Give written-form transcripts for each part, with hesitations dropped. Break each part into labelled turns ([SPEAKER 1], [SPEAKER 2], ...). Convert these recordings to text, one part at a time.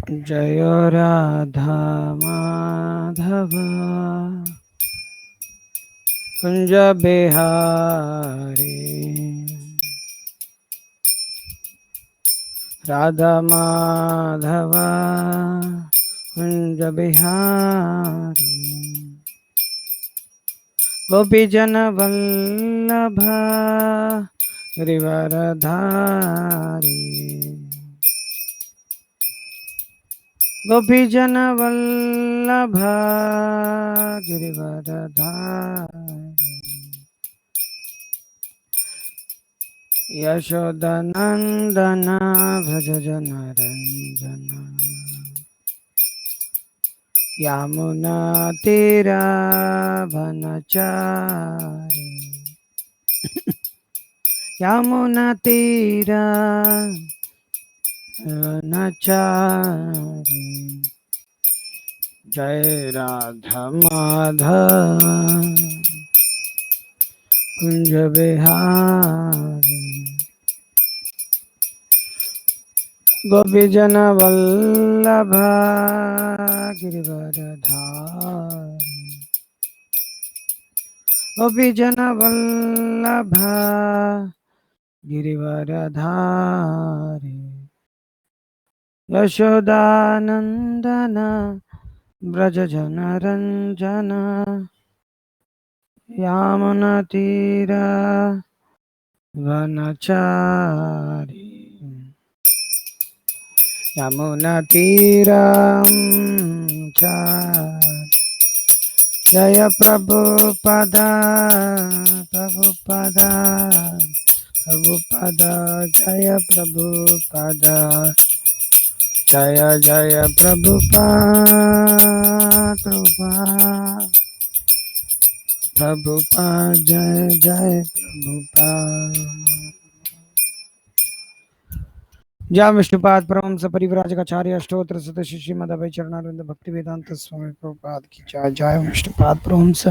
[SPEAKER 1] जय राधा माधव कुंज बिहारी। राधा माधव कुंज बिहारी। गोपीजन वल्लभ गिरिवरधारी। गोपीजन वल्लभ गिरिवरधारी। यशोदनंदन भज जन रंजन। यमुना तीरा वनचारी। यमुना तीरा वनचारी। जय राधा माधव कुंज बिहारी। गोपीजन वल्लभ गिरिवरधारी। गोपीजन वल्लभ गिरिवरधारी। यशोदानंदन ब्रज जन रंजन। यमुना तीरा वनचारी। यमुना तीरम चारि। जय प्रभुपदा प्रभुपदा प्रभुपदा। जय प्रभुपदा जय जय प्रभुपद प्रभुपद प्रभुपद जय जय प्रभुपद। जय विष्णुपाद परमहंस परिव्राजकाचार्य अष्टोत्तर सदस्य श्रीमद् चरणारविंद भक्ति वेदांत स्वामी प्रभुपाद की जय। जय विष्णुपाद परमहंस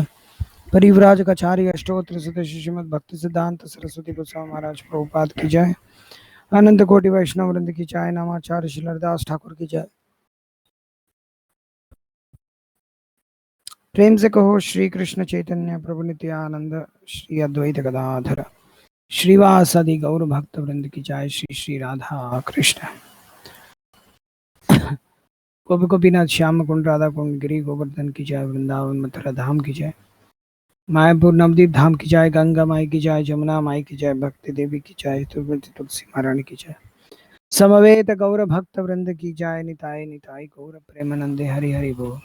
[SPEAKER 1] परिव्राजकाचार्य अष्टोत्तर सदस्य श्रीमद् भक्ति सिद्धांत सरस्वती गोस्वामी महाराज प्रभुपाद की जय। अनंत कोटि वैष्णव वृंद की जय। नामाचार्य श्रीलरदास ठाकुर की जय। प्रेम से कहो श्री कृष्ण चैतन्य प्रभु नित्यानंद श्री अद्वैत गदाधर श्रीवासदि गौर भक्त वृंद की जय। श्री श्री राधा कृष्ण गोपी गोपीनाथ श्याम कुंड राधा कुंड गिरी गोवर्धन की जय। वृंदावन मथुरा धाम की जय। मायापुर नवदीप धाम की जय। गंगा माई की जय। जमुना माई की जय। भक्ति देवी की जय। तुलसी तुलसी महारानी की जय। समवेत गौर भक्त वृंद की जय। निताय निताय गौर प्रेमानंदे हरि हरि बोल।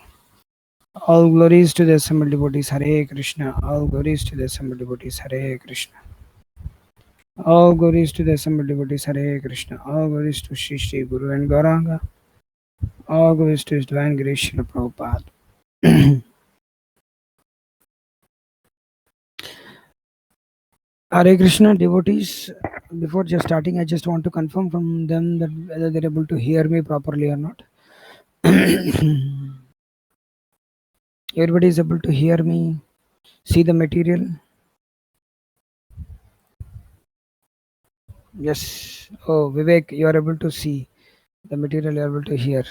[SPEAKER 1] All glories to the assembled devotees. Hare Krishna. All glories to the assembled devotees. Hare Krishna. All glories to the assembled devotees. Hare Krishna. All glories to Shri Shri Guru and Gauranga. All glories to His Divine Grace Srila Prabhupada. Hare Krishna devotees. Before just starting, I just want to confirm from them that whether they're able to hear me properly or not. Everybody is able to hear me, see the material. Yes. Oh, Vivek, you are able to see the material, you are able to hear.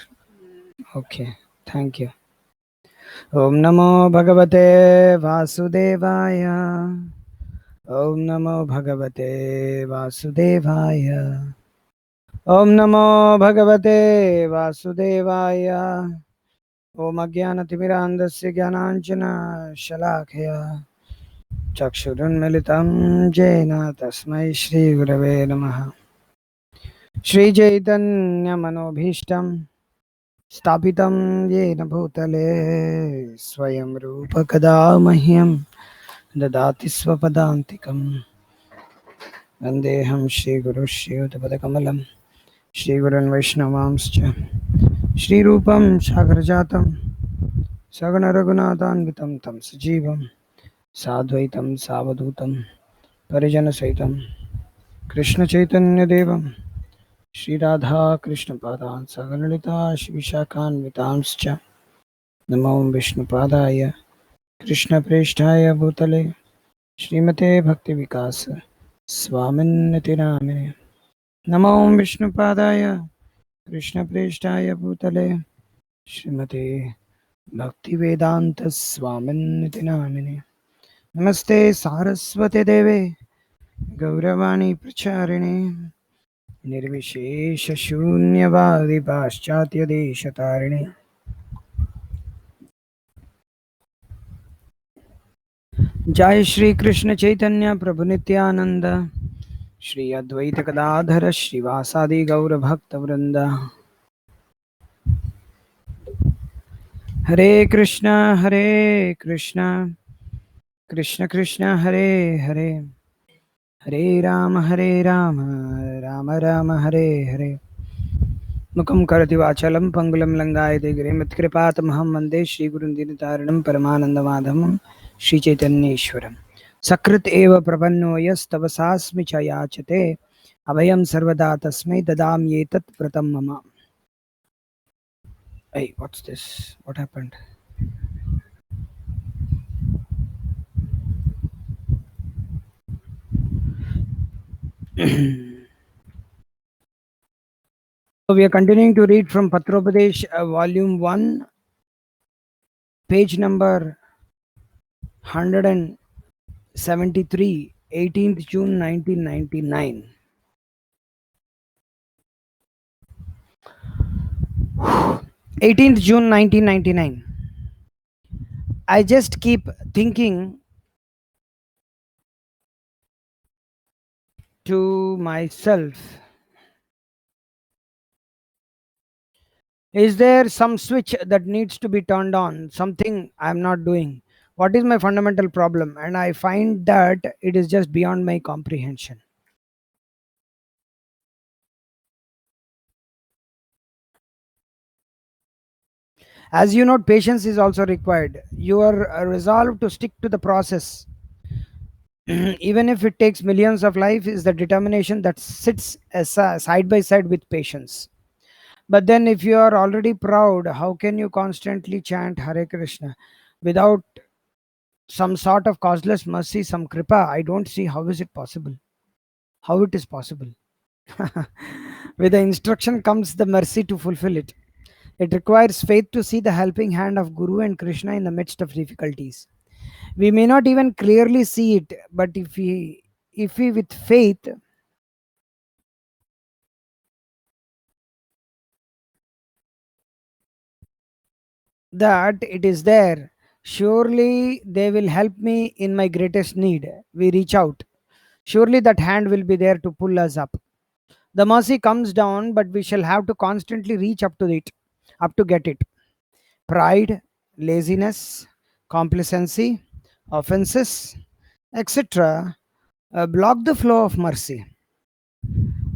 [SPEAKER 1] Okay. Thank you. Om Namo Bhagavate Vasudevaya. Om Namo Bhagavate Vasudevaya. Om Namo Bhagavate Vasudevaya. Om Ajnanatimirandasya Jnananjana Shalakaya Chakshurunmilitam Jena Tasmai Shri Gurave Namaha. Shri Chaitanya Manobhishtam Stapitam Yena Bhutale Swayam Rupa Kada Mahyam Dadati Swapadantikam Vandeham Shri Guru Shri Utapadakammalam Shri Gurun Vaishnavamscha Shri Rupam Sagrajatam Sagana Raghunathanvitam Tam Sajivam Sadvaitam Savadutam Parijana Saitam Krishna Chaitanya Devam Shri Radha Krishna Padan Sagalita Shri Vishakan Vitamscha Namo Vishnu Padaya Krishna Presthaya Bhutale Srimate Bhakti Vikas Swaminati Namine Namo Vishnu Padaya कृष्णप्रेष्ठाय भूतले श्रीमते भक्तिवेदांत स्वामिन्निति नामिने नमस्ते सारस्वते देवे गौरवाणी प्रचारिणे निर्विशेषशून्यवादि पाश्चात्यदेशतारिणे जय श्री कृष्ण चैतन्य प्रभु नित्यानंद श्री अद्वैत गदाधर श्रीवासादि गौर भक्त वृंद हरे कृष्ण कृष्ण कृष्ण हरे हरे हरे राम राम राम हरे हरे मुखं करोति वाचालं पंगुलं लंघायते गिरिमत्कृपातमहं वन्दे श्रीगुरुं दीनतारिणं परमानन्दमाधवं श्रीचैतन्येश्वरं सकृत् एव प्रपन्नो यस्तव सास्मि च याचते अभयं सर्वदा तस्मै ददाम्येतत् व्रतं मम. Hey, what's this? What happened? So we are continuing to read from Patropadesh, volume 1, page number 173, 18th June 1999. 18th June 1999. I just keep thinking to myself, is there some switch that needs to be turned on? Something I'm not doing. What is my fundamental problem? And I find that it is just beyond my comprehension. As you note, patience is also required. You are resolved to stick to the process. Even if it takes millions of lives, is the determination that sits side by side with patience. But then, if you are already proud, how can you constantly chant Hare Krishna without some sort of causeless mercy, some kripa? I don't see how is it possible. How it is possible. With the instruction comes the mercy to fulfill it. It requires faith to see the helping hand of Guru and Krishna in the midst of difficulties. We may not even clearly see it, but if we with faith that it is there, surely they will help me in my greatest need. We reach out. Surely that hand will be there to pull us up. The mercy comes down, but we shall have to constantly reach up to it, up to get it. Pride, laziness, complacency, offenses, etc., block the flow of mercy.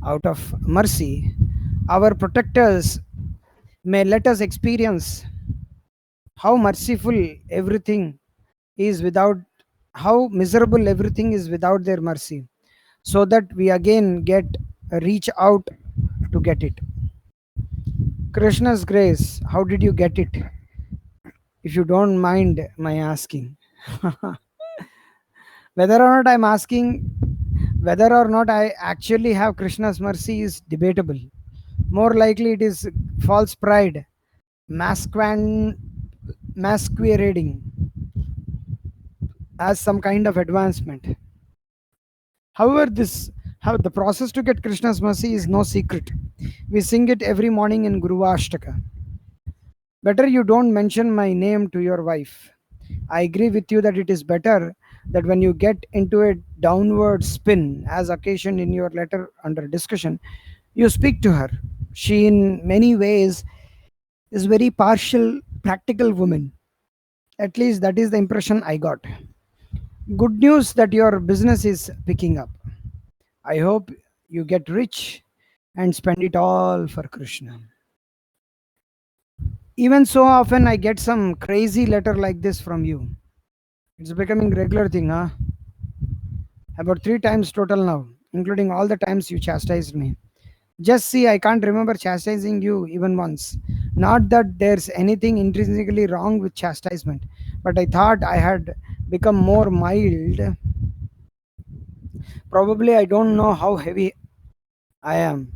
[SPEAKER 1] Out of mercy, our protectors may let us experience how merciful everything is without, how miserable everything is without their mercy, so that we again reach out to get it. Krishna's grace, how did you get it? If you don't mind my asking. Whether or not I'm asking, whether or not I actually have Krishna's mercy is debatable. More likely it is false pride, masquerading as some kind of advancement. However, how the process to get Krishna's mercy is no secret. We sing it every morning in Guru Ashtaka. Better you don't mention my name to your wife. I agree with you that it is better that when you get into a downward spin, as occasioned in your letter under discussion, you speak to her. She, in many ways, is very partial, practical woman. At least that is the impression I got. Good news that your business is picking up. I hope you get rich and spend it all for Krishna. Even so often I get some crazy letter like this from you. It's becoming regular thing, huh? About 3 times total now, including all the times you chastised me. Just see, I can't remember chastising you even once. Not that there's anything intrinsically wrong with chastisement, but I thought I had become more mild. Probably I don't know how heavy I am.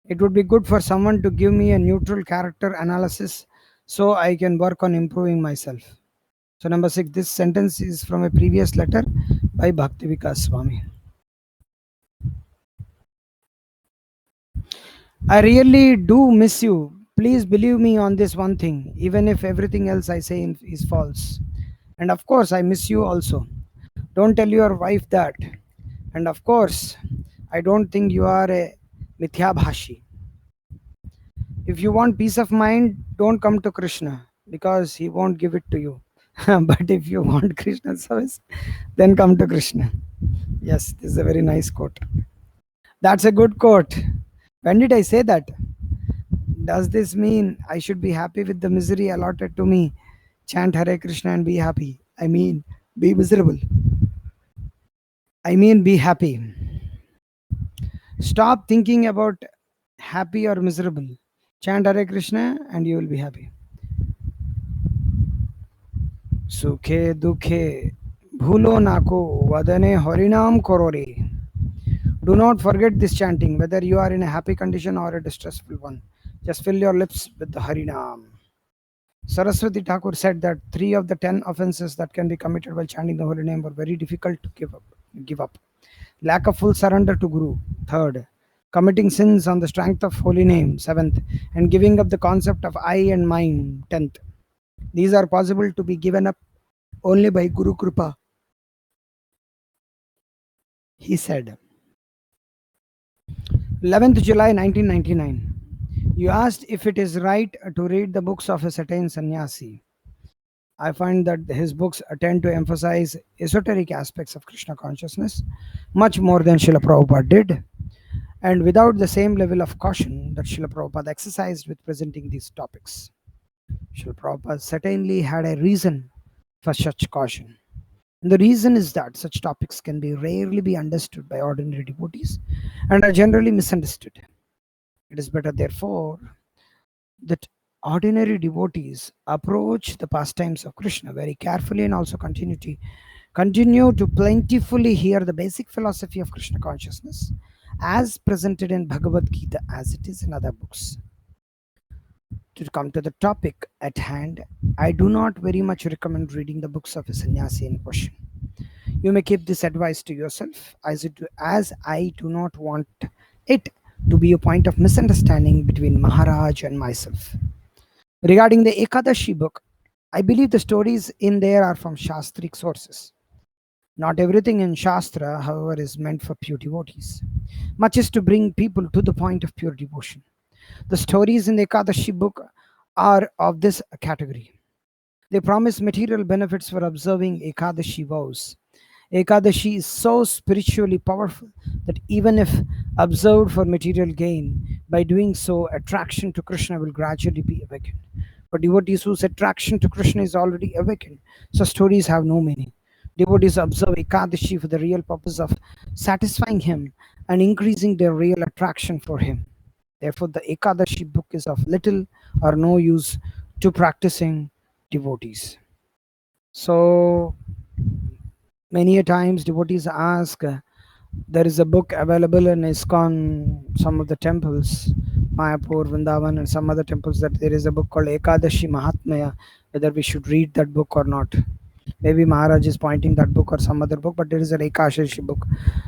[SPEAKER 1] It would be good for someone to give me a neutral character analysis so I can work on improving myself. So number 6, this sentence is from a previous letter by Bhaktivika Swami. I really do miss you. Please believe me on this one thing, even if everything else I say is false. And of course, I miss you also. Don't tell your wife that. And of course, I don't think you are a mithyabhashi. If you want peace of mind, don't come to Krishna because he won't give it to you. But if you want Krishna service, then come to Krishna. Yes, this is a very nice quote. That's a good quote. When did I say that? Does this mean I should be happy with the misery allotted to me? Chant Hare Krishna and be happy. I mean, be miserable. I mean, be happy. Stop thinking about happy or miserable. Chant Hare Krishna and you will be happy. Sukhe dukhe bhulo nako vadane harinam korore. Do not forget this chanting, whether you are in a happy condition or a distressful one. Just fill your lips with the Harinam. Saraswati Thakur said that 3 of the 10 offenses that can be committed while chanting the holy name were very difficult to give up. Lack of full surrender to Guru, 3rd. Committing sins on the strength of holy name, 7th. And giving up the concept of I and mine, 10th. These are possible to be given up only by Guru Kripa. He said. 11th July 1999. You asked if it is right to read the books of a certain sannyasi. I find that his books tend to emphasize esoteric aspects of Krishna consciousness much more than Srila Prabhupada did, and without the same level of caution that Srila Prabhupada exercised with presenting these topics. Srila Prabhupada certainly had a reason for such caution. And the reason is that such topics can be rarely be understood by ordinary devotees and are generally misunderstood. It is better, therefore, that ordinary devotees approach the pastimes of Krishna very carefully and also continue to plentifully hear the basic philosophy of Krishna consciousness as presented in Bhagavad Gita as it is in other books. To come to the topic at hand, I do not very much recommend reading the books of a sannyasi in question. You may keep this advice to yourself, as I do not want it to be a point of misunderstanding between Maharaj and myself. Regarding the Ekadashi book, I believe the stories in there are from Shastric sources. Not everything in Shastra, however, is meant for pure devotees. Much is to bring people to the point of pure devotion. The stories in the Ekadashi book are of this category. They promise material benefits for observing Ekadashi vows. Ekadashi is so spiritually powerful that even if observed for material gain, by doing so, attraction to Krishna will gradually be awakened. For devotees whose attraction to Krishna is already awakened, so stories have no meaning. Devotees observe Ekadashi for the real purpose of satisfying him and increasing their real attraction for him. Therefore, the Ekadashi book is of little or no use to practicing devotees. So, many a times devotees ask, there is a book available in ISKCON, some of the temples, Mayapur, Vrindavan, and some other temples, that there is a book called Ekadashi Mahatmya, whether we should read that book or not. Maybe Maharaj is pointing that book or some other book, but there is an Ekadashi book.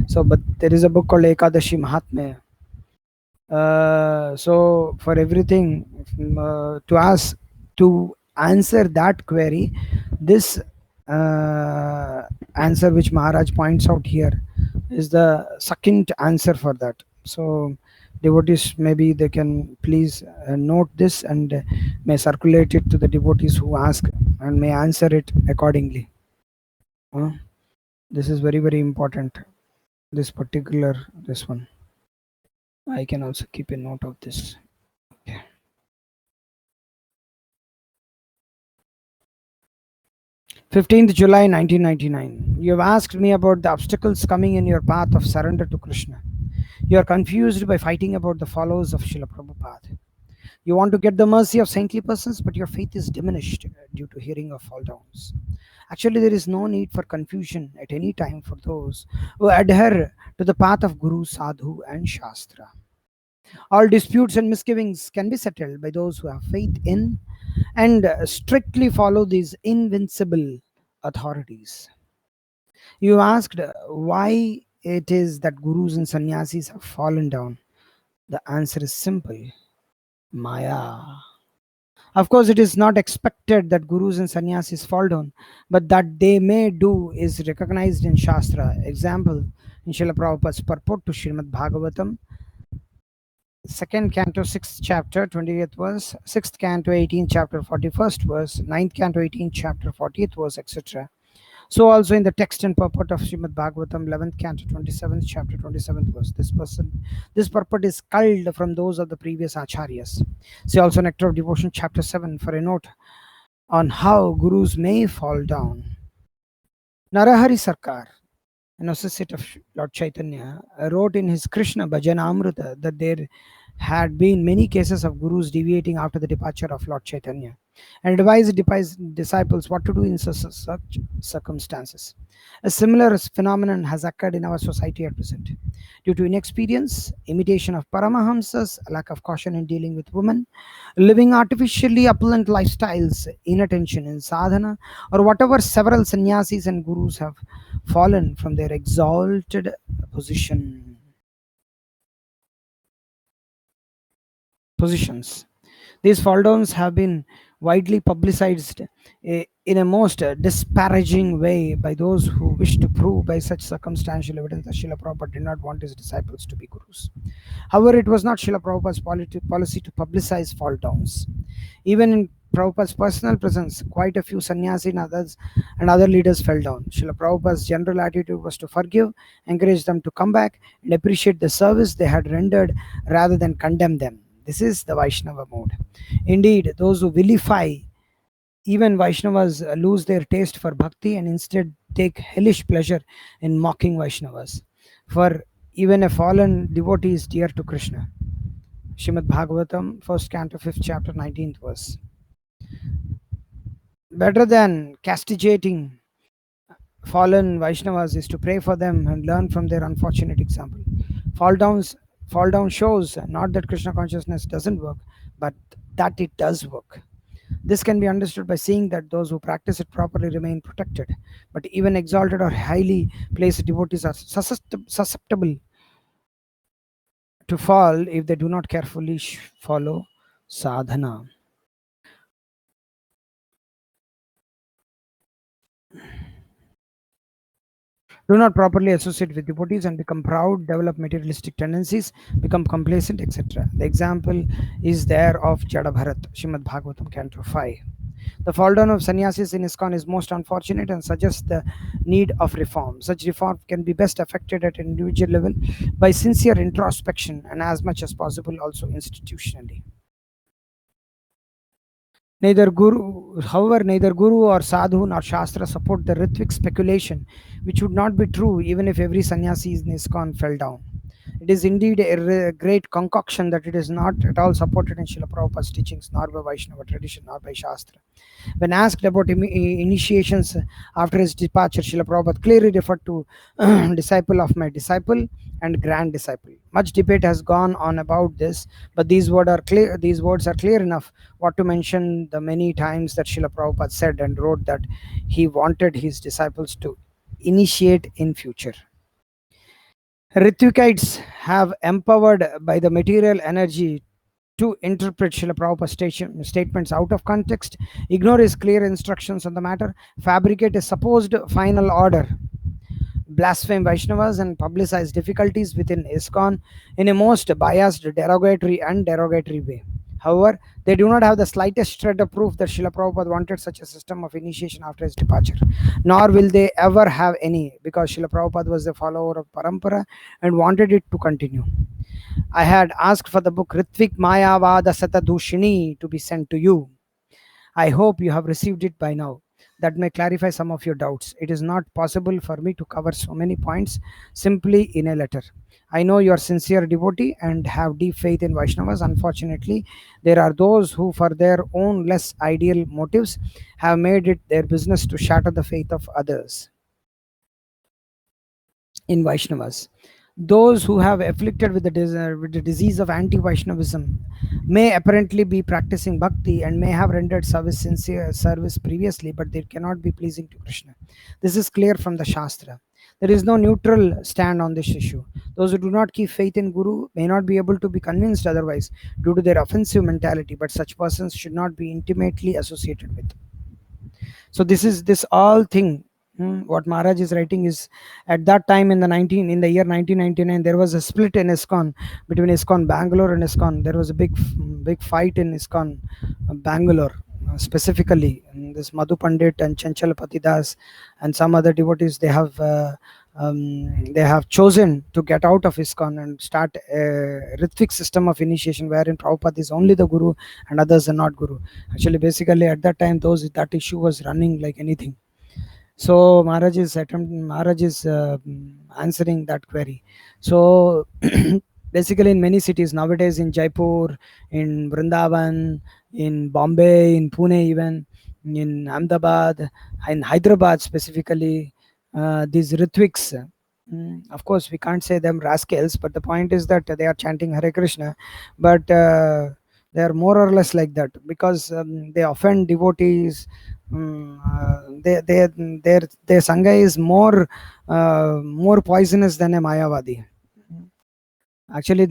[SPEAKER 1] So, but there is a book called Ekadashi Mahatmya. So, for everything, to answer that query, this answer which Maharaj points out here is the second answer for that. So devotees, maybe they can please note this and may circulate it to the devotees who ask and may answer it accordingly. This is very, very important, this one. I can also keep a note of this. Okay. 15th July 1999. You have asked me about the obstacles coming in your path of surrender to Krishna. You are confused by fighting about the followers of Srila Prabhupada. You want to get the mercy of saintly persons, but your faith is diminished due to hearing of fall downs. Actually, there is no need for confusion at any time for those who adhere to the path of Guru, Sadhu, and Shastra. All disputes and misgivings can be settled by those who have faith in and strictly follow these invincible authorities. You asked why it is that gurus and sannyasis have fallen down. The answer is simple: Maya. Of course, it is not expected that gurus and sannyasis fall down, but that they may do is recognized in Shastra. Example, in Srila Prabhupada's purport to Srimad Bhagavatam, second canto, 6th chapter, 28th verse, 6th canto, 18th chapter, 41st verse, 9th canto, 18th chapter, 40th verse, etc. So also in the text and purport of Srimad Bhagavatam, 11th canto, 27th chapter, 27th verse, this purport is culled from those of the previous acharyas. See also Nectar of Devotion, chapter 7, for a note on how gurus may fall down. Narahari Sarkar, an associate of Lord Chaitanya, wrote in his Krishna Bhajanamrita that there had been many cases of gurus deviating after the departure of Lord Chaitanya, and advised disciples what to do in such circumstances. A similar phenomenon has occurred in our society at present. Due to inexperience, imitation of Paramahamsas, a lack of caution in dealing with women, living artificially opulent lifestyles, inattention in sadhana, or whatever, several sannyasis and gurus have fallen from their exalted positions. These fall downs have been widely publicized in a most disparaging way by those who wish to prove by such circumstantial evidence that Srila Prabhupada did not want his disciples to be gurus. However, it was not Srila Prabhupada's policy to publicize fall downs. Even in Prabhupada's personal presence, quite a few sannyasi and other leaders fell down. Srila Prabhupada's general attitude was to forgive, encourage them to come back, and appreciate the service they had rendered rather than condemn them. This is the Vaishnava mode. Indeed, those who vilify even Vaishnavas lose their taste for bhakti and instead take hellish pleasure in mocking Vaishnavas. For even a fallen devotee is dear to Krishna. Srimad Bhagavatam, 1st canto, 5th chapter, 19th verse. Better than castigating fallen Vaishnavas is to pray for them and learn from their unfortunate example. Fall down shows not that Krishna consciousness doesn't work, but that it does work. This can be understood by seeing that those who practice it properly remain protected, but even exalted or highly placed devotees are susceptible to fall if they do not carefully follow sadhana. Do not properly associate with devotees and become proud, develop materialistic tendencies, become complacent, etc. The example is there of Jada Bharat, Srimad Bhagavatam, Canto 5. The fall down of sannyasis in ISKCON is most unfortunate and suggests the need of reform. Such reform can be best effected at an individual level by sincere introspection and as much as possible also institutionally. However, neither Guru or Sadhu nor Shastra support the Ritvik speculation, which would not be true even if every sannyasi in ISKCON fell down. It is indeed a great concoction that it is not at all supported in Srila Prabhupada's teachings, nor by Vaishnava tradition, nor by Shastra. When asked about initiations after his departure, Srila Prabhupada clearly referred to disciple of my disciple and grand disciple. Much debate has gone on about this, but these words are clear enough what to mention the many times that Srila Prabhupada said and wrote that he wanted his disciples to initiate in future. Ritvikites have empowered by the material energy to interpret Srila Prabhupada's statements out of context, ignore his clear instructions on the matter, fabricate a supposed final order, blaspheme Vaishnavas, and publicize difficulties within ISKCON in a most biased, derogatory way. However, they do not have the slightest shred of proof that Srila Prabhupada wanted such a system of initiation after his departure, nor will they ever have any, because Srila Prabhupada was a follower of Parampara and wanted it to continue. I had asked for the book Ritvik Mayavada Satadushini to be sent to you. I hope you have received it by now. That may clarify some of your doubts. It is not possible for me to cover so many points simply in a letter. I know you are sincere devotee and have deep faith in Vaishnavas. Unfortunately, there are those who, for their own less ideal motives, have made it their business to shatter the faith of others in Vaishnavas. Those who have afflicted with with the disease of anti-Vaishnavism may apparently be practicing bhakti and may have rendered sincere service previously, but they cannot be pleasing to Krishna. This is clear from the Shastra. There is no neutral stand on this issue. Those who do not keep faith in Guru may not be able to be convinced otherwise due to their offensive mentality, but such persons should not be intimately associated with. So this all thing, what Maharaj is writing is, at that time in the year 1999, there was a split in ISKCON, between ISKCON Bangalore and ISKCON. There was a big fight in ISKCON Bangalore, specifically. This Madhu Pandit and Chanchal Patidas and some other devotees, they have chosen to get out of ISKCON and start a Ritvik system of initiation, wherein Prabhupada is only the Guru and others are not Guru. Actually, basically, at that time, that issue was running like anything. So Maharaj is answering that query. So basically, in many cities nowadays, in Jaipur, in Vrindavan, in Bombay, in Pune, even in Ahmedabad, in Hyderabad specifically, these Ritviks. Of course, we can't say them rascals, but the point is that they are chanting Hare Krishna, but they are more or less like that, because they offend devotees. Their sangha is more poisonous than a Mayavadi. Actually,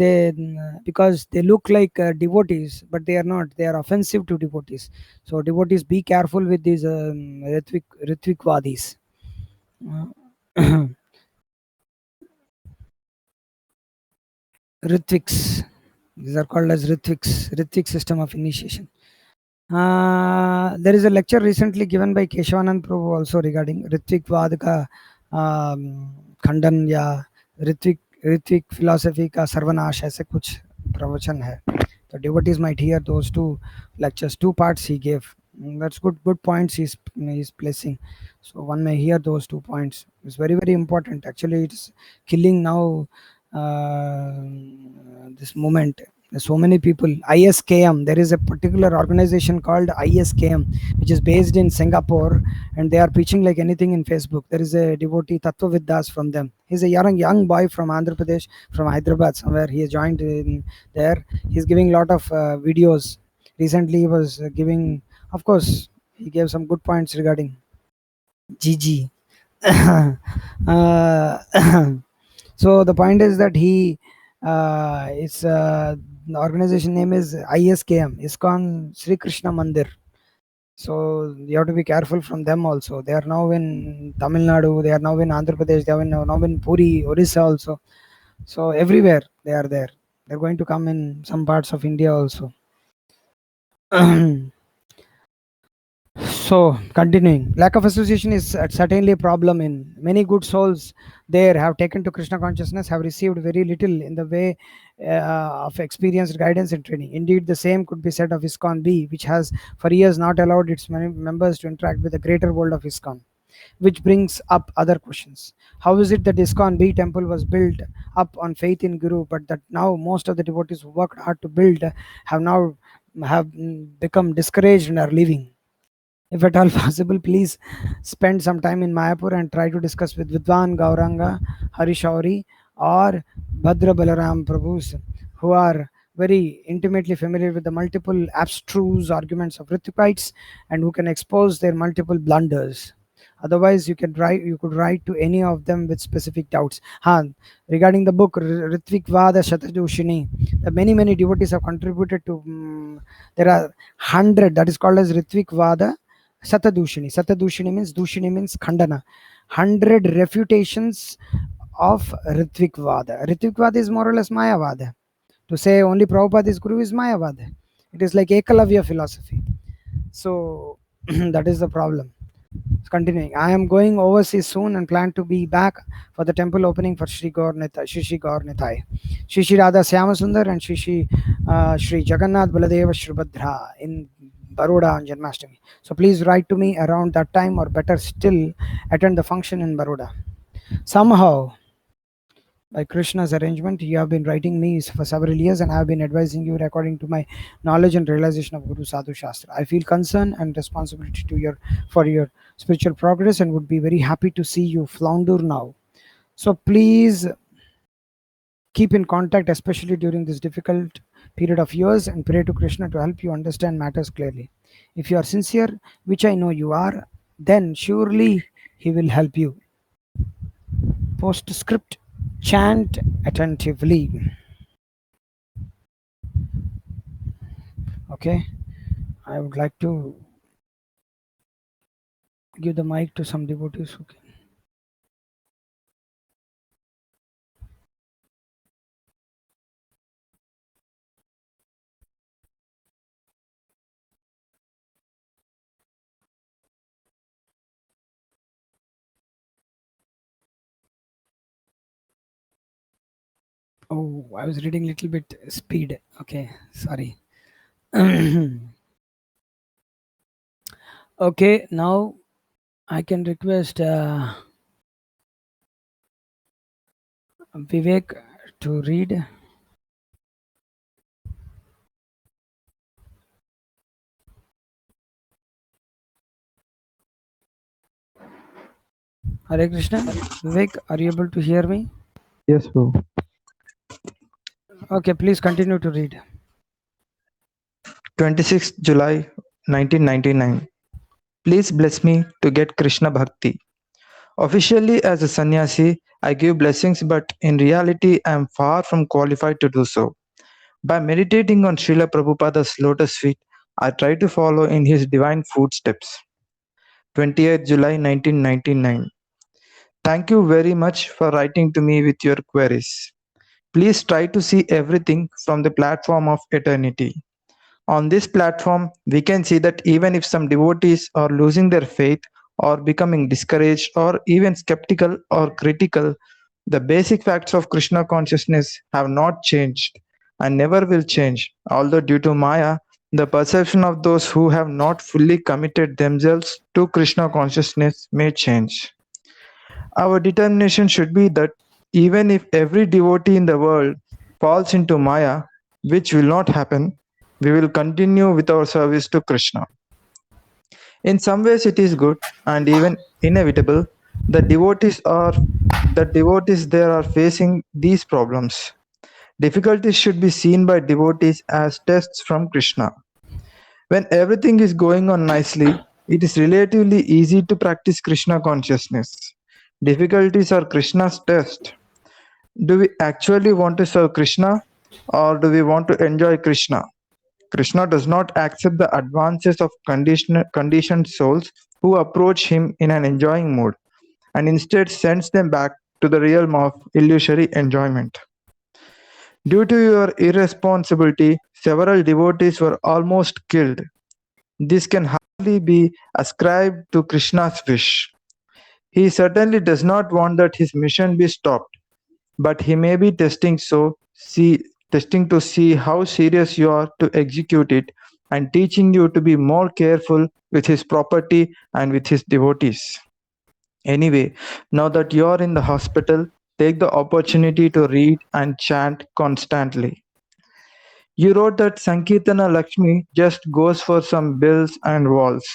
[SPEAKER 1] because they look like devotees, but they are not. They are offensive to devotees. So devotees, be careful with these Ritvikvadis. Ritviks. These are called as Ritviks. Ritvik system of initiation. There is a lecture recently given by Keshavanand Prabhu also regarding Ritvik Vadka खंडन या Ritwik Ritwik philosophy का सर्वनाश, ऐसे कुछ प्रवचन है. So devotees might hear those two lectures, two parts he gave. That's good points he's placing. So one may hear those 2 points. It's very important. Actually, it's killing now this moment. There's so many people. ISKM. There is a particular organization called ISKM, which is based in Singapore, and they are preaching like anything in Facebook. There is a devotee Tattva Vidas from them. He's a young boy from Andhra Pradesh, from Hyderabad somewhere. He has joined in there. He's giving a lot of videos. Recently, he was giving. Of course, he gave some good points regarding GG. uh, so the point is that it's the organization name is ISKM, ISKCON Sri Krishna Mandir. So you have to be careful from them also. They are now in Tamil Nadu, they are now in Andhra Pradesh, they are now in Puri, Orissa also. So everywhere they are there. They're going to come in some parts of India also. So continuing, lack of association is certainly a problem. In many good souls there have taken to Krishna consciousness, have received very little in the way of experienced guidance and training. Indeed, the same could be said of ISKCON B, which has for years not allowed its members to interact with the greater world of ISKCON, which brings up other questions. How is it that ISKCON B temple was built up on faith in Guru, but that now most of the devotees who worked hard to build have become discouraged and are leaving? If at all possible, please spend some time in Mayapur and try to discuss with Vidwan Gauranga, Harishauri, or Bhadra Balaram Prabhus, who are very intimately familiar with the multiple abstruse arguments of Ritvikites and who can expose their multiple blunders. Otherwise, you could write to any of them with specific doubts. Regarding the book Ritvik Vada Shatadushini, many devotees have contributed to. There are 100, that is called as Ritvik Vada Satadushini. Satadushini means Khandana. 100 refutations of Ritvik Vada. Ritvik Vada is more or less Mayavada. To say only Prabhupada is Guru is Mayavada. It is like Ekalavya philosophy. So that is the problem. Continuing, I am going overseas soon and plan to be back for the temple opening for Shri Gaur Nitai, Shri Radha Syamasundar and Shri Jagannath Baladeva Shribhadra in Baroda on Janmashtami. So please write to me around that time, or better still, attend the function in Baroda. Somehow, by Krishna's arrangement, you have been writing me for several years, and I have been advising you according to my knowledge and realization of Guru Sadhu Shastra. I feel concern and responsibility for your spiritual progress, and would be very happy to see you flounder now. So please Keep in contact, especially during this difficult period of yours, and pray to Krishna to help you understand matters clearly. If you are sincere, which I know you are, then surely he will help you. Postscript: chant attentively. Okay, I would like to give the mic to some devotees. Okay. Oh, I was reading a little bit speed. Okay, sorry. Okay, now I can request Vivek to read. Hare Krishna. Vivek, are you able to hear me?
[SPEAKER 2] Yes, bro.
[SPEAKER 1] Okay, please continue to read.
[SPEAKER 2] 26th July 1999. Please bless me to get Krishna Bhakti. Officially, as a sannyasi, I give blessings, but in reality, I am far from qualified to do so. By meditating on Srila Prabhupada's lotus feet, I try to follow in his divine footsteps. 28th July 1999. Thank you very much for writing to me with your queries. Please try to see everything from the platform of eternity. On this platform, we can see that even if some devotees are losing their faith or becoming discouraged or even skeptical or critical, the basic facts of Krishna consciousness have not changed and never will change. Although, due to Maya, the perception of those who have not fully committed themselves to Krishna consciousness may change. Our determination should be that even if every devotee in the world falls into Maya, which will not happen, we will continue with our service to Krishna. In some ways, it is good and even inevitable. The devotees there are facing these problems. Difficulties should be seen by devotees as tests from Krishna. When everything is going on nicely, it is relatively easy to practice Krishna consciousness. Difficulties are Krishna's test. Do we actually want to serve Krishna or do we want to enjoy Krishna? Krishna does not accept the advances of conditioned souls who approach him in an enjoying mood and instead sends them back to the realm of illusory enjoyment. Due to your irresponsibility, several devotees were almost killed. This can hardly be ascribed to Krishna's wish. He certainly does not want that his mission be stopped, but he may be testing to see how serious you are to execute it and teaching you to be more careful with his property and with his devotees. Anyway, now that you are in the hospital, take the opportunity to read and chant constantly. You wrote that Sankirtana Lakshmi just goes for some bills and walls,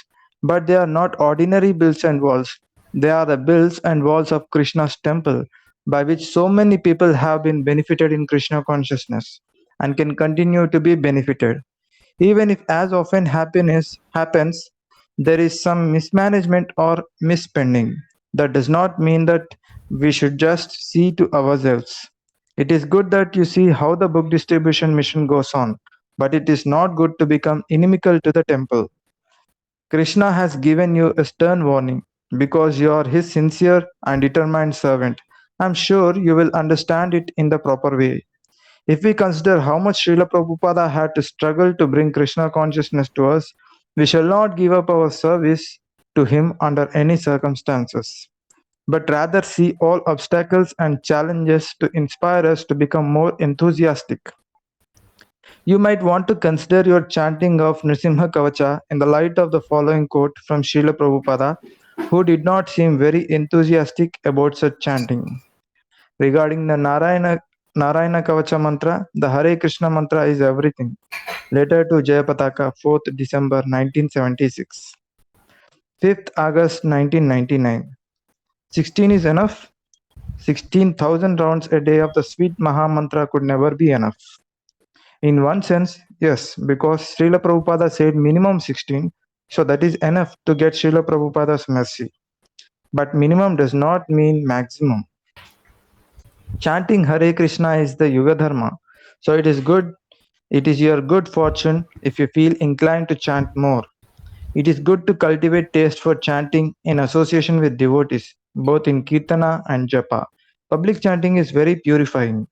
[SPEAKER 2] but they are not ordinary bills and walls. They are the bills and walls of Krishna's temple, by which so many people have been benefited in Krishna consciousness and can continue to be benefited. Even if, as often happens, there is some mismanagement or misspending, that does not mean that we should just see to ourselves. It is good that you see how the book distribution mission goes on, but it is not good to become inimical to the temple. Krishna has given you a stern warning because you are his sincere and determined servant. I am sure you will understand it in the proper way. If we consider how much Srila Prabhupada had to struggle to bring Krishna consciousness to us, we shall not give up our service to him under any circumstances, but rather see all obstacles and challenges to inspire us to become more enthusiastic. You might want to consider your chanting of Nrsimha Kavacha in the light of the following quote from Srila Prabhupada, who did not seem very enthusiastic about such chanting. Regarding the Narayana Kavacha mantra, the Hare Krishna mantra is everything. Letter to Jayapataka, 4th December 1976. 5th August 1999. 16 is enough? 16,000 rounds a day of the sweet Maha Mantra could never be enough. In one sense, yes, because Srila Prabhupada said minimum 16, so that is enough to get Srila Prabhupada's mercy. But minimum does not mean maximum. Chanting Hare Krishna is the Yuga Dharma, so it is good. It is your good fortune if you feel inclined to chant more. It is good to cultivate taste for chanting in association with devotees, both in Kirtana and Japa. Public chanting is very purifying.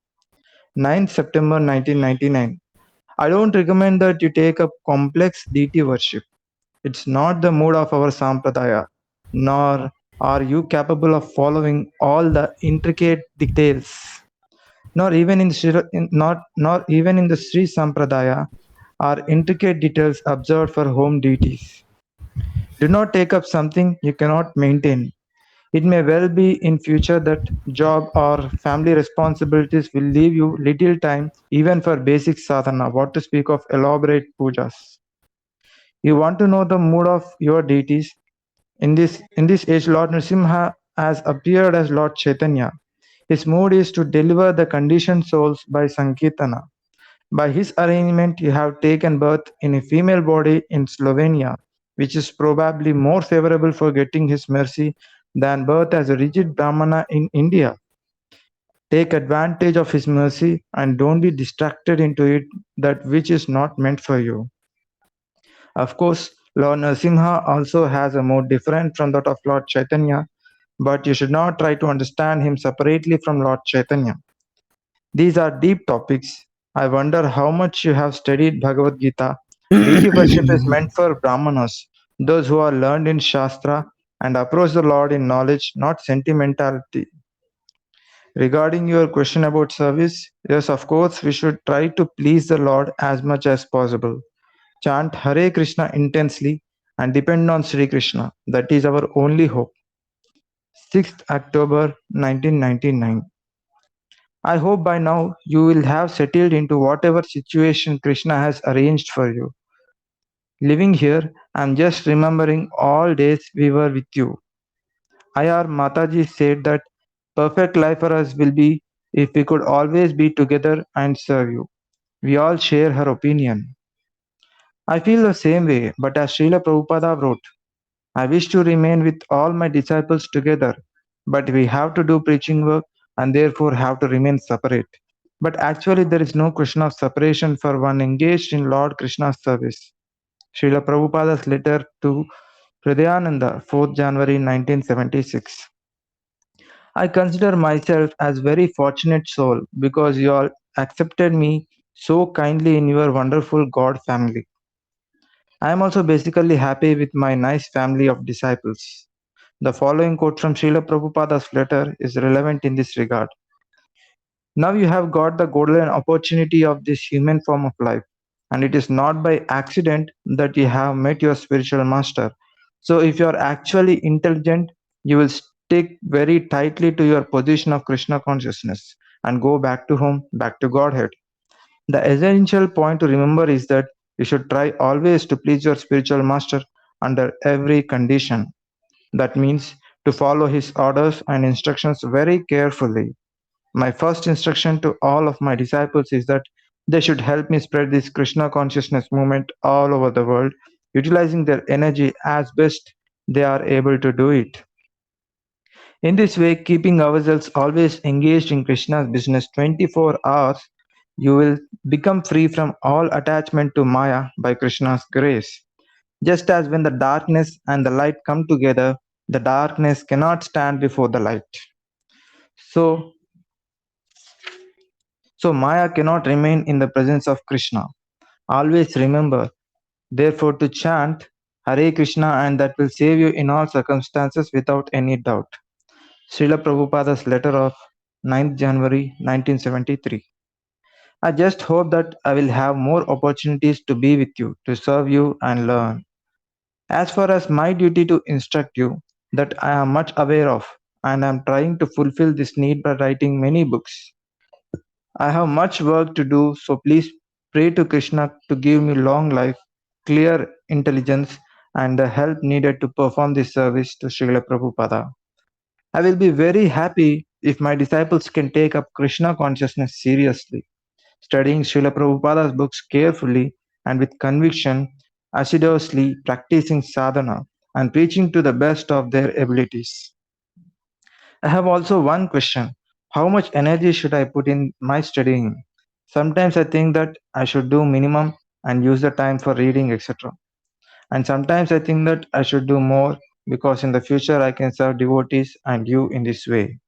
[SPEAKER 2] 9th September 1999. I don't recommend that you take up complex deity worship. It's not the mood of our Sampradaya, nor are you capable of following all the intricate details. Nor even in the Sri Sampradaya are intricate details observed for home deities. Do not take up something you cannot maintain. It may well be in future that job or family responsibilities will leave you little time even for basic sadhana, what to speak of elaborate pujas. You want to know the mood of your deities. In this age, Lord Nrsimha has appeared as Lord Chaitanya. His mood is to deliver the conditioned souls by Sankirtana. By his arrangement, you have taken birth in a female body in Slovenia, which is probably more favorable for getting his mercy than birth as a rigid Brahmana in India. Take advantage of his mercy and don't be distracted into it that which is not meant for you. Of course, Lord Narasimha also has a mood different from that of Lord Chaitanya, but you should not try to understand him separately from Lord Chaitanya. These are deep topics. I wonder how much you have studied Bhagavad Gita. Deity worship is meant for Brahmanas, those who are learned in Shastra and approach the Lord in knowledge, not sentimentality. Regarding your question about service, yes, of course, we should try to please the Lord as much as possible. Chant Hare Krishna intensely and depend on Sri Krishna. That is our only hope. 6th October 1999. I hope by now you will have settled into whatever situation Krishna has arranged for you. Living here, I am just remembering all days we were with you. IR Mataji said that perfect life for us will be if we could always be together and serve you. We all share her opinion. I feel the same way, but as Srila Prabhupada wrote, I wish to remain with all my disciples together, but we have to do preaching work and therefore have to remain separate. But actually, there is no question of separation for one engaged in Lord Krishna's service. Srila Prabhupada's letter to Hridayananda, 4th January 1976. I consider myself as very fortunate soul because you all accepted me so kindly in your wonderful God family. I am also basically happy with my nice family of disciples. The following quote from Srila Prabhupada's letter is relevant in this regard. Now you have got the golden opportunity of this human form of life, and it is not by accident that you have met your spiritual master. So if you are actually intelligent, you will stick very tightly to your position of Krishna consciousness and go back to home, back to Godhead. The essential point to remember is that you should try always to please your spiritual master under every condition. That means to follow his orders and instructions very carefully. My first instruction to all of my disciples is that they should help me spread this Krishna consciousness movement all over the world, utilizing their energy as best they are able to do it. In this way, keeping ourselves always engaged in Krishna's business 24 hours, you will become free from all attachment to Maya by Krishna's grace. Just as when the darkness and the light come together, the darkness cannot stand before the light. So, so Maya cannot remain in the presence of Krishna. Always remember, therefore, to chant Hare Krishna, and that will save you in all circumstances without any doubt. Srila Prabhupada's letter of 9th January 1973. I just hope that I will have more opportunities to be with you, to serve you and learn. As far as my duty to instruct you, that I am much aware of, and I am trying to fulfill this need by writing many books. I have much work to do, so please pray to Krishna to give me long life, clear intelligence, and the help needed to perform this service to Srila Prabhupada. I will be very happy if my disciples can take up Krishna consciousness seriously, studying Srila Prabhupada's books carefully and with conviction, assiduously practicing sadhana, and preaching to the best of their abilities. I have also one question. How much energy should I put in my studying? Sometimes I think that I should do minimum and use the time for reading, etc. And sometimes I think that I should do more because in the future I can serve devotees and you in this way.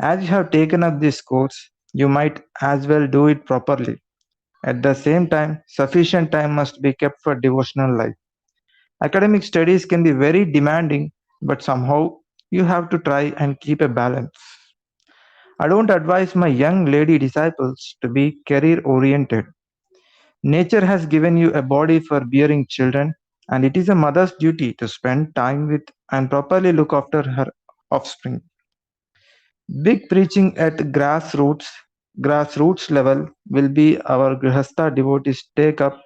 [SPEAKER 2] As you have taken up this course, you might as well do it properly. At the same time, sufficient time must be kept for devotional life. Academic studies can be very demanding, but somehow you have to try and keep a balance. I don't advise my young lady disciples to be career oriented. Nature has given you a body for bearing children, and it is a mother's duty to spend time with and properly look after her offspring. Big preaching at grassroots level will be our Grihastha devotees take up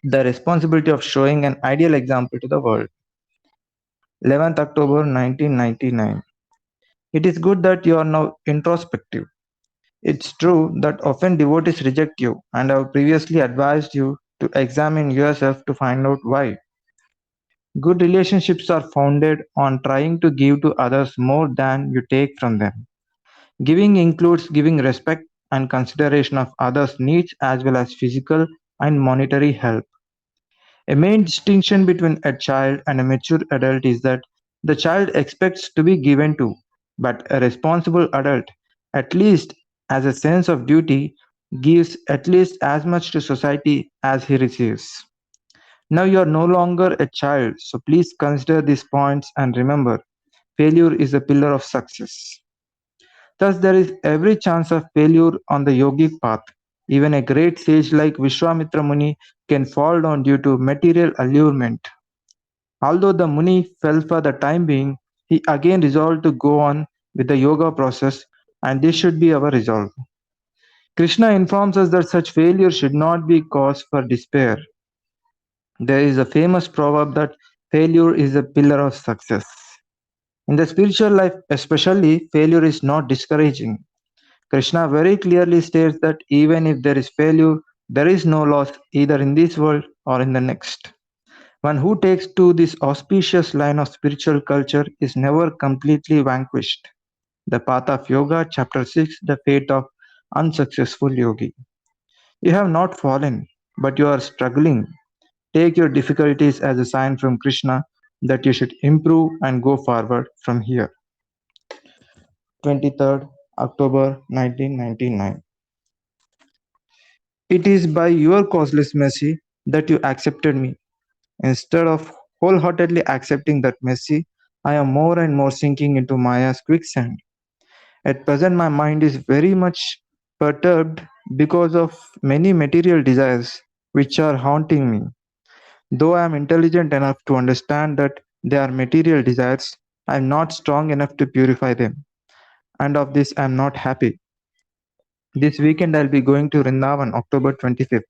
[SPEAKER 2] the responsibility of showing an ideal example to the world. 11th October 1999. It is good that you are now introspective. It's true that often devotees reject you, and I have previously advised you to examine yourself to find out why. Good relationships are founded on trying to give to others more than you take from them. Giving includes giving respect and consideration of others' needs as well as physical and monetary help. A main distinction between a child and a mature adult is that the child expects to be given to, but a responsible adult, at least as a sense of duty, gives at least as much to society as he receives. Now you are no longer a child, so please consider these points and remember failure is a pillar of success. Thus, there is every chance of failure on the yogic path. Even a great sage like Vishwamitra Muni can fall down due to material allurement. Although the Muni fell for the time being, he again resolved to go on with the yoga process, and this should be our resolve. Krishna informs us that such failure should not be cause for despair. There is a famous proverb that failure is a pillar of success. In the spiritual life, especially, failure is not discouraging. Krishna very clearly states that even if there is failure, there is no loss either in this world or in the next. One who takes to this auspicious line of spiritual culture is never completely vanquished. The Path of Yoga, Chapter 6, The Fate of Unsuccessful Yogi. You have not fallen, but you are struggling. Take your difficulties as a sign from Krishna that you should improve and go forward from here. 23rd October 1999. It is by your causeless mercy that you accepted me. Instead of wholeheartedly accepting that mercy, I am more and more sinking into Maya's quicksand. At present, my mind is very much perturbed because of many material desires which are haunting me. Though I am intelligent enough to understand that they are material desires, I am not strong enough to purify them, and of this I am not happy. This weekend I'll be going to Vrindavan October 25th,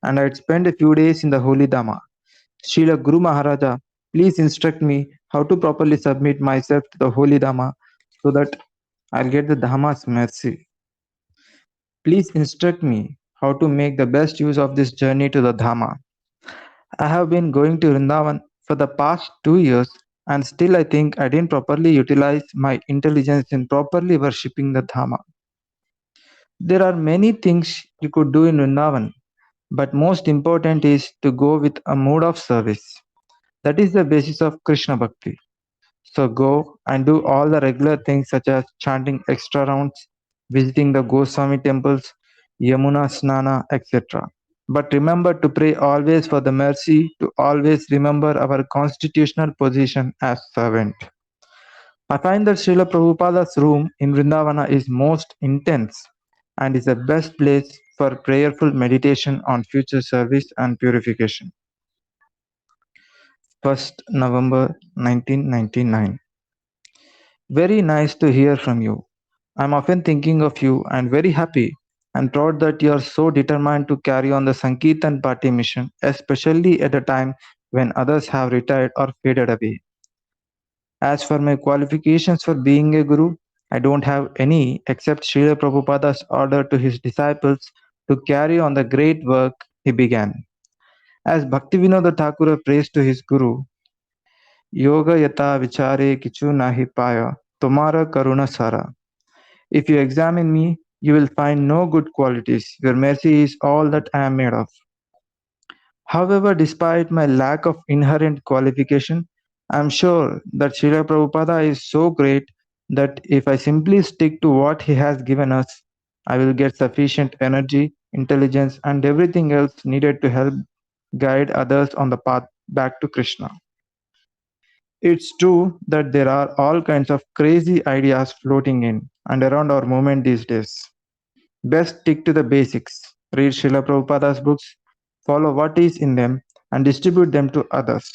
[SPEAKER 2] and I'd spend a few days in the Holy Dhamma. Srila Guru Maharaja, please instruct me how to properly submit myself to the Holy Dhamma so that I'll get the Dhamma's mercy. Please instruct me how to make the best use of this journey to the Dhamma. I have been going to Vrindavan for the past 2 years, and still I think I didn't properly utilize my intelligence in properly worshipping the Dhamma. There are many things you could do in Vrindavan, but most important is to go with a mood of service. That is the basis of Krishna Bhakti. So go and do all the regular things such as chanting extra rounds, visiting the Goswami temples, Yamuna Snana, etc. But remember to pray always for the mercy, to always remember our constitutional position as servant. I find that Srila Prabhupada's room in Vrindavana is most intense and is the best place for prayerful meditation on future service and purification. 1st November 1999. Very nice to hear from you. I'm often thinking of you and very happy and proud that you are so determined to carry on the Sankirtan Party mission, especially at a time when others have retired or faded away. As for my qualifications for being a guru, I don't have any except Srila Prabhupada's order to his disciples to carry on the great work he began. As Bhaktivinoda Thakur prays to his guru, Yoga yata vichare kichu nahi paya, tomara karuna sara. If you examine me, you will find no good qualities. Your mercy is all that I am made of. However, despite my lack of inherent qualification, I am sure that Srila Prabhupada is so great that if I simply stick to what he has given us, I will get sufficient energy, intelligence, and everything else needed to help guide others on the path back to Krishna. It's true that there are all kinds of crazy ideas floating in and around our movement these days. Best stick to the basics. Read Srila Prabhupada's books, follow what is in them, and distribute them to others.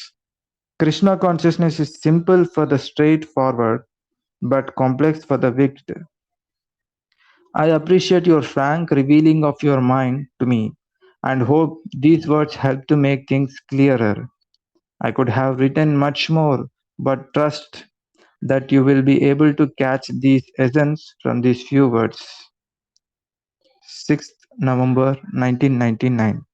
[SPEAKER 2] Krishna consciousness is simple for the straightforward, but complex for the wicked. I appreciate your frank revealing of your mind to me and hope these words help to make things clearer. I could have written much more, but trust that you will be able to catch these essence from these few words. 6th November 1999.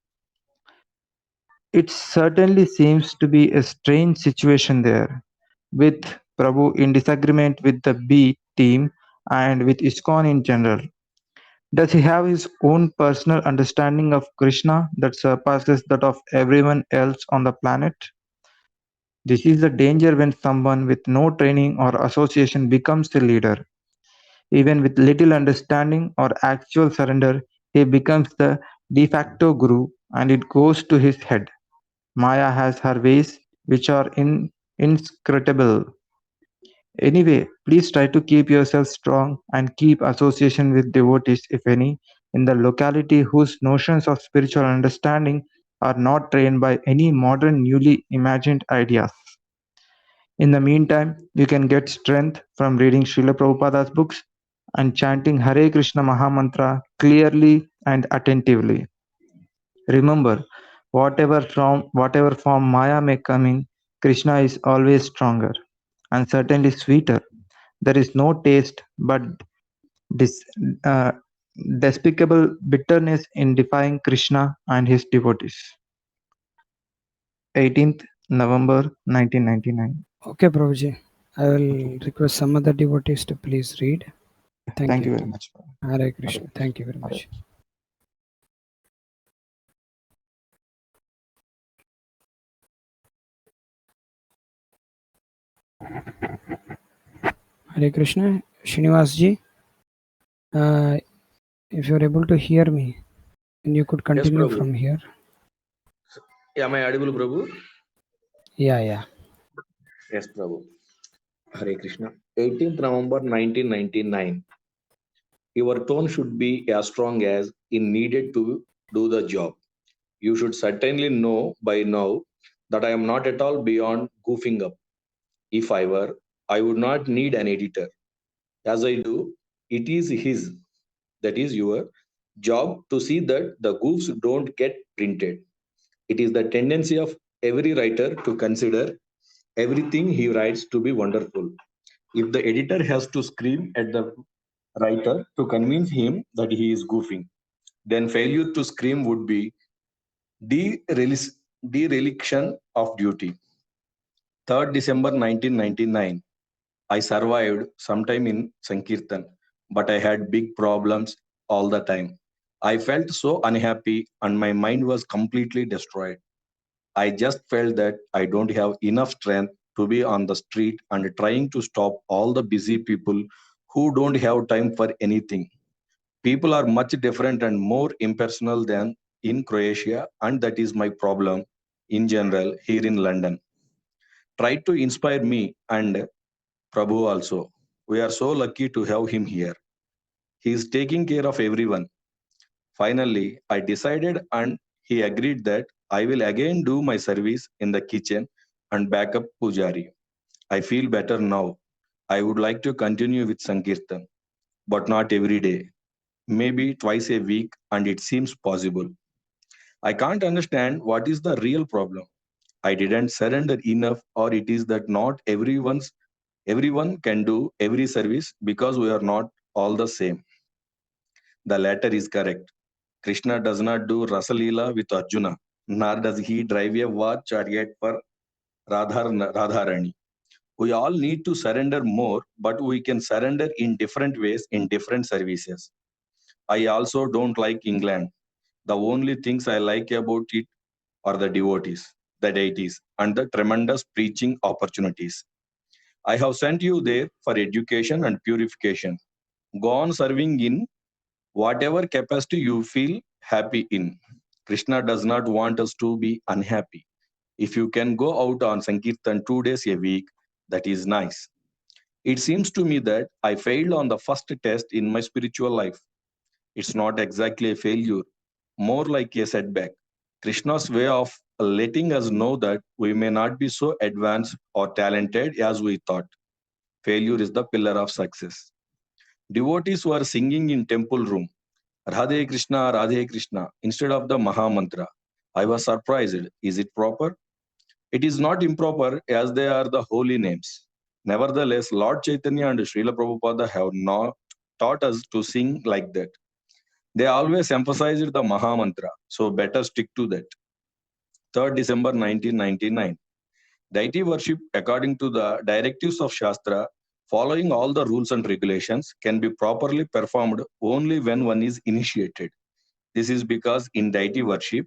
[SPEAKER 2] It certainly seems to be a strange situation there, with Prabhu in disagreement with the B team and with ISKCON in general. Does he have his own personal understanding of Krishna that surpasses that of everyone else on the planet? This is the danger when someone with no training or association becomes a leader. Even with little understanding or actual surrender, he becomes the de facto guru and it goes to his head. Maya has her ways which are inscrutable. Anyway, please try to keep yourself strong and keep association with devotees, if any, in the locality whose notions of spiritual understanding are not trained by any modern newly imagined ideas. In the meantime, you can get strength from reading Srila Prabhupada's books and chanting Hare Krishna Mahamantra clearly and attentively. Remember, whatever form Maya may come in, Krishna is always stronger and certainly sweeter. There is no taste but dis, uh, despicable bitterness in defying Krishna and his devotees. 18th November 1999.
[SPEAKER 1] Okay, Prabhuji. I will request some other devotees to please read. Thank
[SPEAKER 2] Thank
[SPEAKER 1] you.
[SPEAKER 2] you very much.
[SPEAKER 1] Hare Krishna. Thank you very
[SPEAKER 2] Hare.
[SPEAKER 1] much. Hare Krishna. Srinivas ji, if you're able to hear me, and you could continue
[SPEAKER 3] Prabhu.
[SPEAKER 1] from here.
[SPEAKER 3] Am I audible, Prabhu?
[SPEAKER 1] Yeah.
[SPEAKER 3] Yes, Prabhu. Hare Krishna. 18th November 1999. Your tone should be as strong as it needed to do the job. You should certainly know by now that I am not at all beyond goofing up. If I were, I would not need an editor. As I do, it is his, that is your job to see that the goofs don't get printed. It is the tendency of every writer to consider everything he writes to be wonderful. If the editor has to scream at the writer to convince him that he is goofing, then failure to scream would be dereliction of duty. 3rd December 1999. I survived sometime in Sankirtan, but I had big problems all the time. I felt so unhappy and my mind was completely destroyed. I just felt that I don't have enough strength to be on the street and trying to stop all the busy people who don't have time for anything. People are much different and more impersonal than in Croatia, and that is my problem in general here in London. Try to inspire me and Prabhu also. We are so lucky to have him here. He is taking care of everyone. Finally, I decided and he agreed that I will again do my service in the kitchen and back up Pujari. I feel better now. I would like to continue with Sankirtan, but not every day. Maybe twice a week, and it seems possible. I can't understand what is the real problem. I didn't surrender enough, or it is that not everyone's Everyone can do every service because we are not all the same. The latter is correct. Krishna does not do Rasalila with Arjuna, nor does he drive a war chariot for Radharani. We all need to surrender more, but we can surrender in different ways in different services. I also don't like England. The only things I like about it are the devotees, the deities, and the tremendous preaching opportunities. I have sent you there for education and purification. Go on serving in whatever capacity you feel happy in. Krishna does not want us to be unhappy. If you can go out on Sankirtan 2 days a week, that is nice. It seems to me that I failed on the first test in my spiritual life. It's not exactly a failure, more like a setback. Krishna's way of letting us know that we may not be so advanced or talented as we thought. Failure is the pillar of success. Devotees were singing in temple room, Radhe Krishna, instead of the Maha Mantra. I was surprised. Is it proper? It is not improper as they are the holy names. Nevertheless, Lord Chaitanya and Srila Prabhupada have not taught us to sing like that. They always emphasized the Maha Mantra, so better stick to that. 3rd December 1999. Deity worship, according to the directives of Shastra, following all the rules and regulations, can be properly performed only when one is initiated. This is because in deity worship,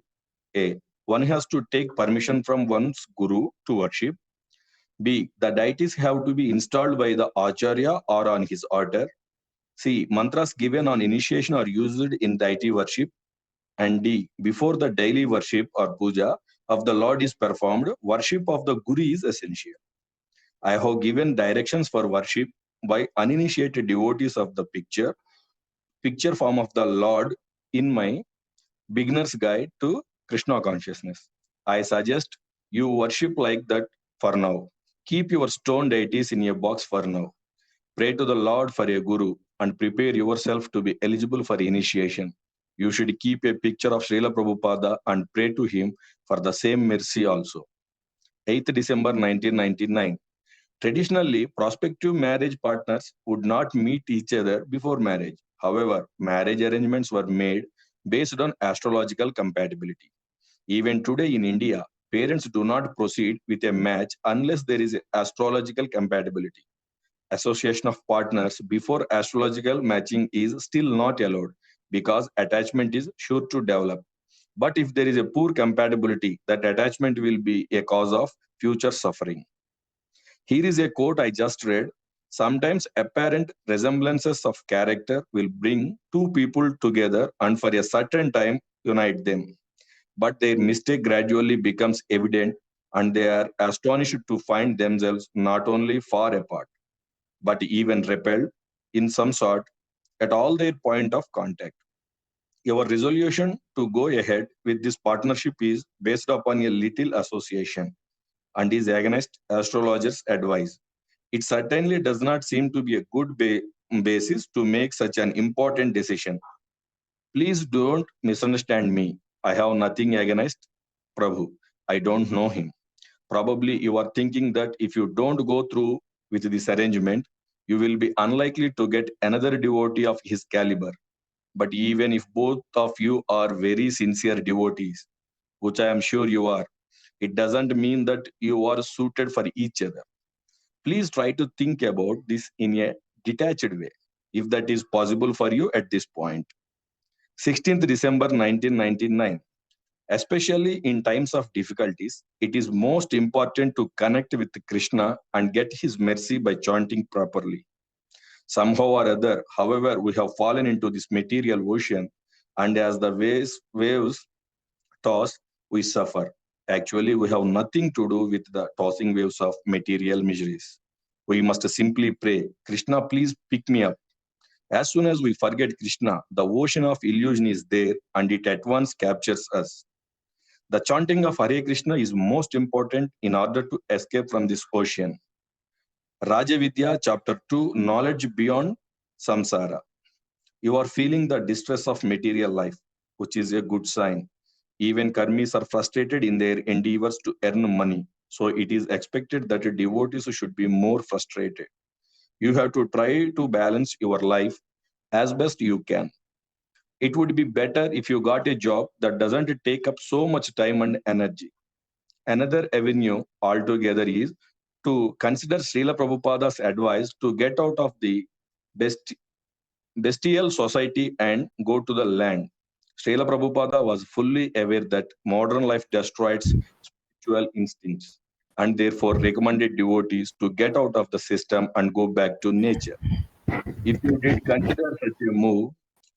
[SPEAKER 3] A. One has to take permission from one's guru to worship. B. The deities have to be installed by the Acharya or on his order. C. Mantras given on initiation are used in deity worship. And D. Before the daily worship or puja of the Lord is performed, worship of the Guru is essential. I have given directions for worship by uninitiated devotees of the picture form of the Lord in my beginner's guide to Krishna consciousness. I suggest you worship like that for now. Keep your stone deities in a box for now. Pray to the Lord for a guru and prepare yourself to be eligible for initiation. You should keep a picture of Srila Prabhupada and pray to him for the same mercy also. 8th December 1999. Traditionally, prospective marriage partners would not meet each other before marriage. However, marriage arrangements were made based on astrological compatibility. Even today in India, parents do not proceed with a match unless there is astrological compatibility. Association of partners before astrological matching is still not allowed because attachment is sure to develop. But if there is a poor compatibility, that attachment will be a cause of future suffering. Here is a quote I just read. Sometimes apparent resemblances of character will bring two people together and for a certain time unite them. But their mistake gradually becomes evident and they are astonished to find themselves not only far apart, but even repelled in some sort at all their point of contact. Your resolution to go ahead with this partnership is based upon a little association and is against astrologers' advice. It certainly does not seem to be a good basis to make such an important decision. Please don't misunderstand me. I have nothing against Prabhu. I don't know him. Probably you are thinking that if you don't go through with this arrangement, you will be unlikely to get another devotee of his caliber. But even if both of you are very sincere devotees, which I am sure you are, it doesn't mean that you are suited for each other. Please try to think about this in a detached way, if that is possible for you at this point. 16th December 1999. Especially in times of difficulties, it is most important to connect with Krishna and get his mercy by chanting properly. Somehow or other, however, we have fallen into this material ocean, and as the waves toss, we suffer. Actually, we have nothing to do with the tossing waves of material miseries. We must simply pray, Krishna, please pick me up. As soon as we forget Krishna, the ocean of illusion is there and it at once captures us. The chanting of Hare Krishna is most important in order to escape from this ocean. Rajavidya, chapter 2, knowledge beyond samsara. You are feeling the distress of material life, which is a good sign. Even karmis are frustrated in their endeavors to earn money. So it is expected that devotees should be more frustrated. You have to try to balance your life as best you can. It would be better if you got a job that doesn't take up so much time and energy. Another avenue altogether is to consider Srila Prabhupada's advice to get out of the best, bestial society and go to the land. Srila Prabhupada was fully aware that modern life destroys spiritual instincts and therefore recommended devotees to get out of the system and go back to nature. If you did consider such a move,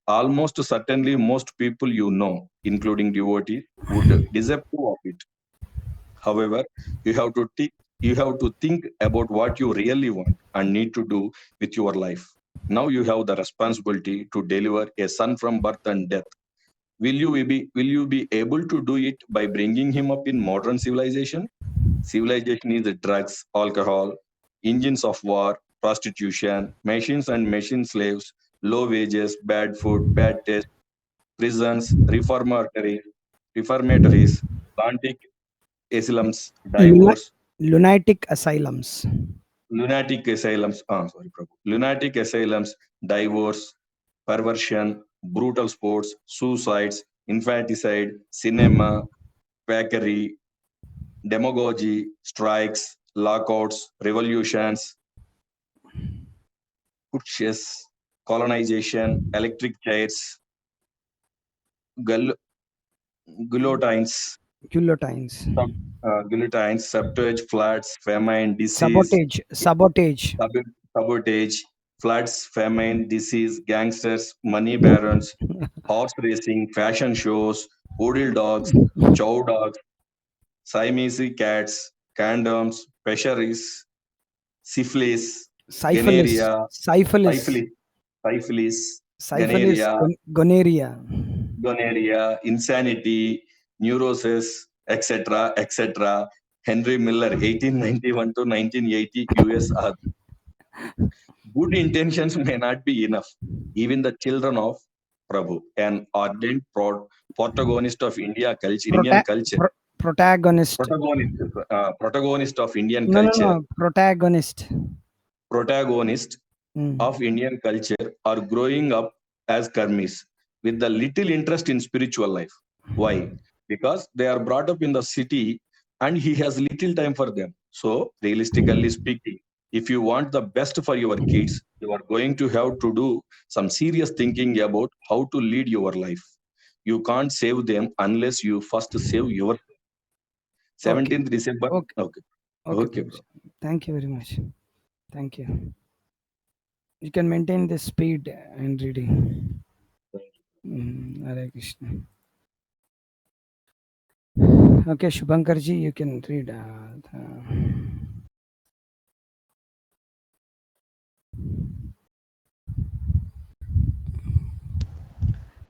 [SPEAKER 3] almost certainly most people you know, including devotees, would disapprove of it. However, you have to you have to think about what you really want and need to do with your life. Now you have the responsibility to deliver a son from birth and death. Will you be able to do it by bringing him up in modern civilization? Civilization is drugs, alcohol, engines of war, prostitution, machines and machine slaves, low wages, bad food, bad taste, prisons, reformatories, plantic asylums,
[SPEAKER 1] Luna-
[SPEAKER 3] divorce,
[SPEAKER 1] lunatic asylums.
[SPEAKER 3] lunatic asylums, divorce, perversion, brutal sports, suicides, infanticide, cinema, quackery, demagogy, strikes, lockouts, revolutions, putschs, colonization, electric chairs, gull- guillotines,
[SPEAKER 1] Guillotines.
[SPEAKER 3] guillotines, subterfuge, floods, famine, disease,
[SPEAKER 1] Sabotage.
[SPEAKER 3] sab- sabotage, floods, famine, disease, gangsters, money barons, horse racing, fashion shows, poodle dogs, chow dogs, Siamese cats, condoms, fisheries, syphilis,
[SPEAKER 1] Syphilis.
[SPEAKER 3] gonorrhea,
[SPEAKER 1] Syphilis.
[SPEAKER 3] syphilis, syphilis,
[SPEAKER 1] Syphilis.
[SPEAKER 3] gonorrhea,
[SPEAKER 1] Gonorrhea.
[SPEAKER 3] insanity, neurosis, etc., etc. Henry Miller, 1891 to 1980, USR. Good intentions may not be enough. Even the children of Prabhu, an ardent protagonist of Indian
[SPEAKER 1] Prota-
[SPEAKER 3] culture,
[SPEAKER 1] Protagonist.
[SPEAKER 3] protagonist, protagonist of Indian
[SPEAKER 1] No, no,
[SPEAKER 3] culture,
[SPEAKER 1] no. Protagonist.
[SPEAKER 3] protagonist
[SPEAKER 1] Mm.
[SPEAKER 3] of Indian culture are growing up as karmis with the little interest in spiritual life. Why? Because they are brought up in the city and he has little time for them. So, realistically speaking, if you want the best for your kids, you are going to have to do some serious thinking about how to lead your life. You can't save them unless you first save your
[SPEAKER 1] Okay.
[SPEAKER 3] 17th December.
[SPEAKER 1] Okay.
[SPEAKER 3] Okay.
[SPEAKER 1] Okay,
[SPEAKER 3] Okay, bro.
[SPEAKER 1] Prabhu. Thank you very much. Thank you. You can maintain the speed and reading. Hare Krishna. Okay, Shubhankarji, you can read.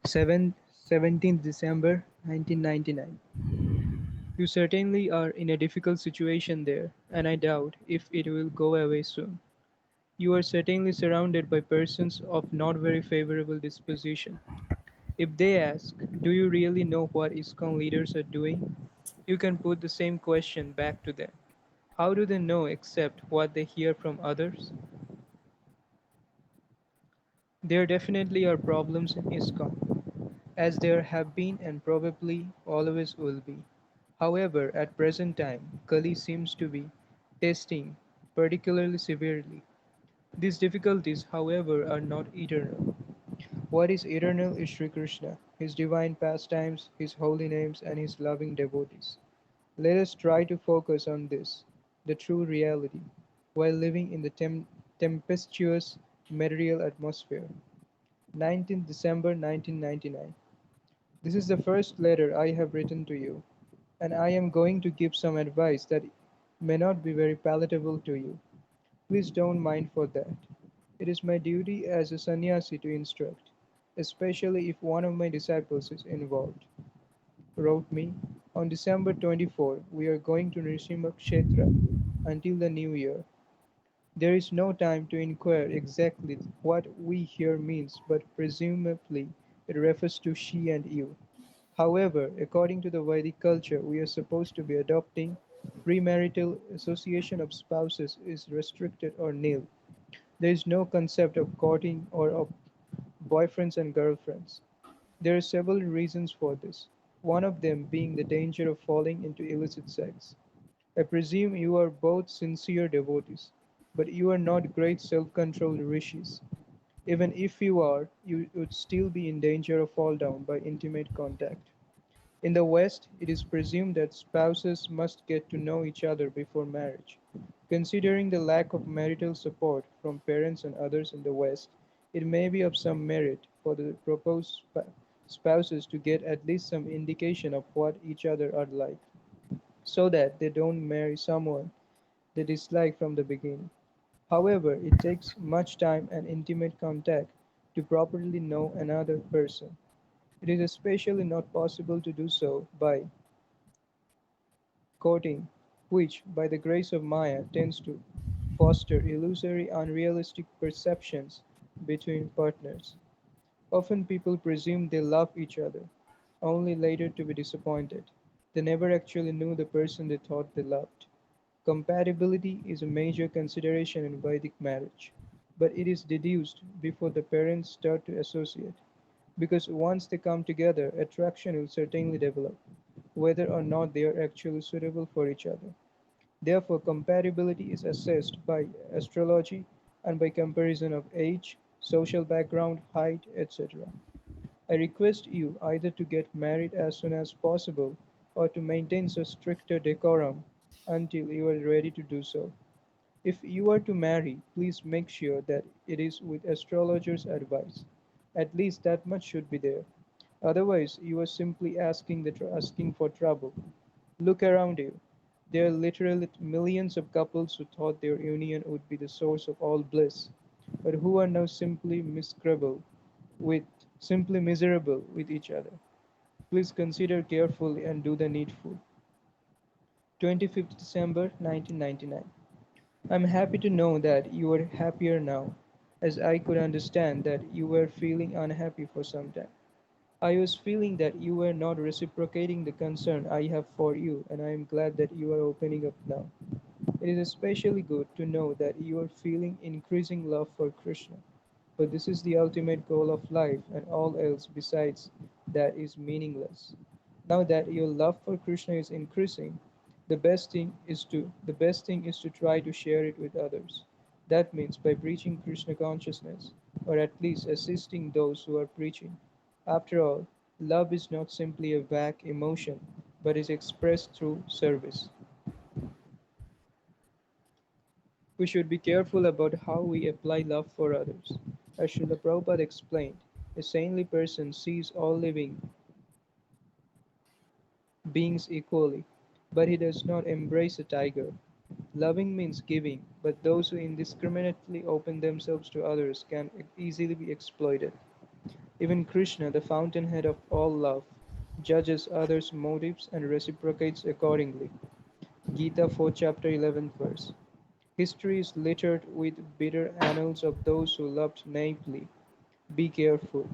[SPEAKER 4] 17th December 1999. You certainly are in a difficult situation there, and I doubt if it will go away soon. You are certainly surrounded by persons of not very favorable disposition. If they ask, do you really know what ISKCON leaders are doing? You can put the same question back to them. How do they know except what they hear from others? There definitely are problems in ISKCON, as there have been and probably always will be. However, at present time, Kali seems to be testing particularly severely. These difficulties, however, are not eternal. What is eternal is Sri Krishna, his divine pastimes, his holy names, and his loving devotees. Let us try to focus on this, the true reality, while living in the tempestuous material atmosphere. 19th December 1999. This is the first letter I have written to you, and I am going to give some advice that may not be very palatable to you. Please don't mind for that. It is my duty as a sannyasi to instruct, especially if one of my disciples is involved. Wrote me, on December 24, we are going to Nrsimha Kshetra until the new year. There is no time to inquire exactly what we here means, but presumably it refers to she and you. However, according to the Vedic culture we are supposed to be adopting, Premarital association of spouses is restricted or nil. There is no concept of courting or of boyfriends and girlfriends. There are several reasons for this, one of them being the danger of falling into illicit sex. I presume you are both sincere devotees, but you are not great self controlled rishis. Even if you are, you would still be in danger of fall down by intimate contact. In the West, it is presumed that spouses must get to know each other before marriage. Considering the lack of marital support from parents and others in the West, it may be of some merit for the proposed spouses to get at least some indication of what each other are like, so that they don't marry someone they dislike from the beginning. However, it takes much time and intimate contact to properly know another person. It is especially not possible to do so by courting, which, by the grace of Maya, tends to foster illusory, unrealistic perceptions between partners. Often people presume they love each other, only later to be disappointed. They never actually knew the person they thought they loved. Compatibility is a major consideration in Vedic marriage, but it is deduced before the parents start to associate, because once they come together, attraction will certainly develop, whether or not they are actually suitable for each other. Therefore, compatibility is assessed by astrology and by comparison of age, social background, height, etc. I request you either to get married as soon as possible or to maintain such stricter decorum until you are ready to do so. If you are to marry, please make sure that it is with astrologers' advice. At least that much should be there. Otherwise, you are simply asking for trouble. Look around you. There are literally millions of couples who thought their union would be the source of all bliss, but who are now with simply miserable with each other. Please consider carefully and do the needful. 25th December 1999. I'm happy to know that you are happier now, as I could understand that you were feeling unhappy for some time. I was feeling that you were not reciprocating the concern I have for you, and I am glad that you are opening up now. It is especially good to know that you are feeling increasing love for Krishna. But this is the ultimate goal of life, and all else besides that is meaningless. Now that your love for Krishna is increasing, the best thing is to try to share it with others. That means by preaching Krishna consciousness, or at least assisting those who are preaching. After all, love is not simply a vague emotion, but is expressed through service. We should be careful about how we apply love for others. As Srila Prabhupada explained, a saintly person sees all living beings equally, but he does not embrace a tiger. Loving means giving, but those who indiscriminately open themselves to others can easily be exploited. Even Krishna, the fountainhead of all love, judges others' motives and reciprocates accordingly. Gita 4 chapter 11th verse. History is littered with bitter annals of those who loved naively. Be careful.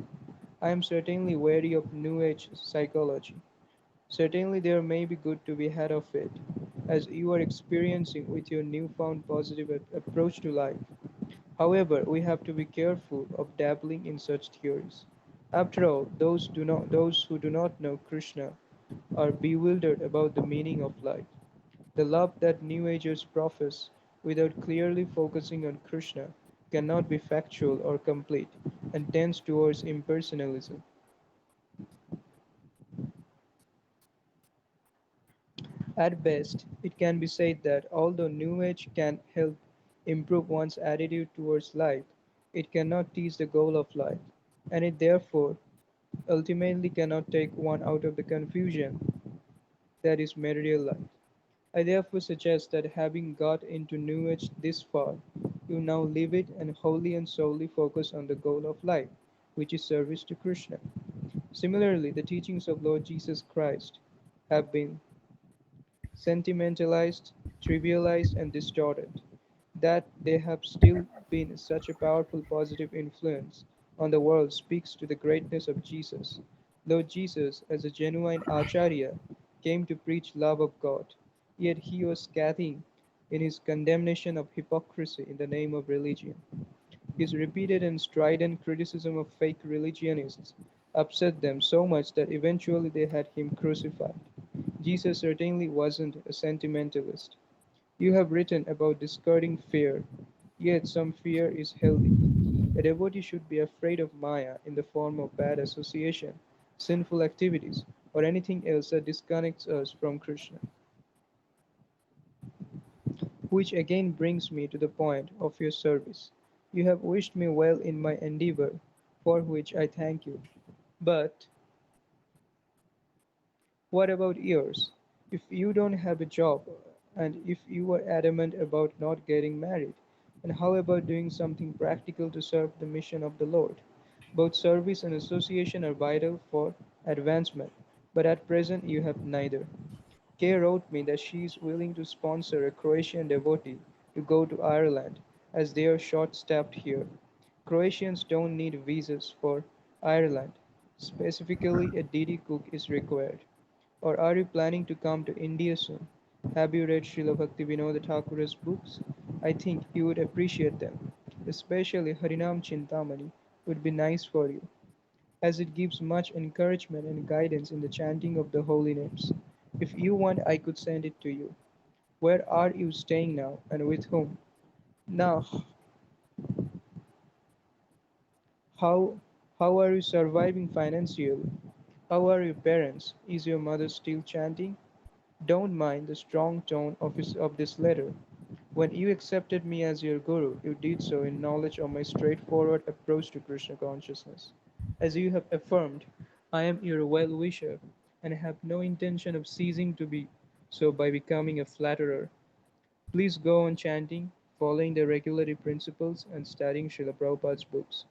[SPEAKER 4] I am certainly wary of New Age psychology. Certainly there may be good to be had of it, as you are experiencing with your newfound positive approach to life. However, we have to be careful of dabbling in such theories. After all, those who do not know Krishna are bewildered about the meaning of life. The love that New Agers profess, without clearly focusing on Krishna, cannot be factual or complete, and tends towards impersonalism. At best, it can be said that although New Age can help improve one's attitude towards life, it cannot teach the goal of life, and it therefore ultimately cannot take one out of the confusion that is material life. I therefore suggest that having got into New Age this far, you now leave it and wholly and solely focus on the goal of life, which is service to Krishna. Similarly, the teachings of Lord Jesus Christ have been sentimentalized, trivialized, and distorted. That they have still been such a powerful positive influence on the world speaks to the greatness of Jesus. Lord Jesus, as a genuine Acharya, came to preach love of God. Yet he was scathing in his condemnation of hypocrisy in the name of religion. His repeated and strident criticism of fake religionists upset them so much that eventually they had him crucified. Jesus certainly wasn't a sentimentalist. You have written about discarding fear, yet some fear is healthy. A devotee should be afraid of Maya in the form of bad association, sinful activities, or anything else that disconnects us from Krishna. Which again brings me to the point of your service. You have wished me well in my endeavor, for which I thank you. But what about yours? If you don't have a job, and if you were adamant about not getting married, and how about doing something practical to serve the mission of the Lord? Both service and association are vital for advancement, but at present you have neither. Kay wrote me that she is willing to sponsor a Croatian devotee to go to Ireland, as they are short staffed here. Croatians don't need visas for Ireland. Specifically, a DD cook is required. Or are you planning to come to India soon? Have you read Srila Bhaktivinoda Thakura's books? I think you would appreciate them. Especially Harinam Chintamani would be nice for you, as it gives much encouragement and guidance in the chanting of the holy names. If you want, I could send it to you. Where are you staying now, and with whom? Now, how how are you surviving financially? How are your parents? Is your mother still chanting? Don't mind the strong tone of this letter. When you accepted me as your guru, you did so in knowledge of my straightforward approach to Krishna consciousness. As you have affirmed, I am your well wisher and have no intention of ceasing to be so by becoming a flatterer. Please go on chanting, following the regulatory principles, and studying Srila Prabhupada's books.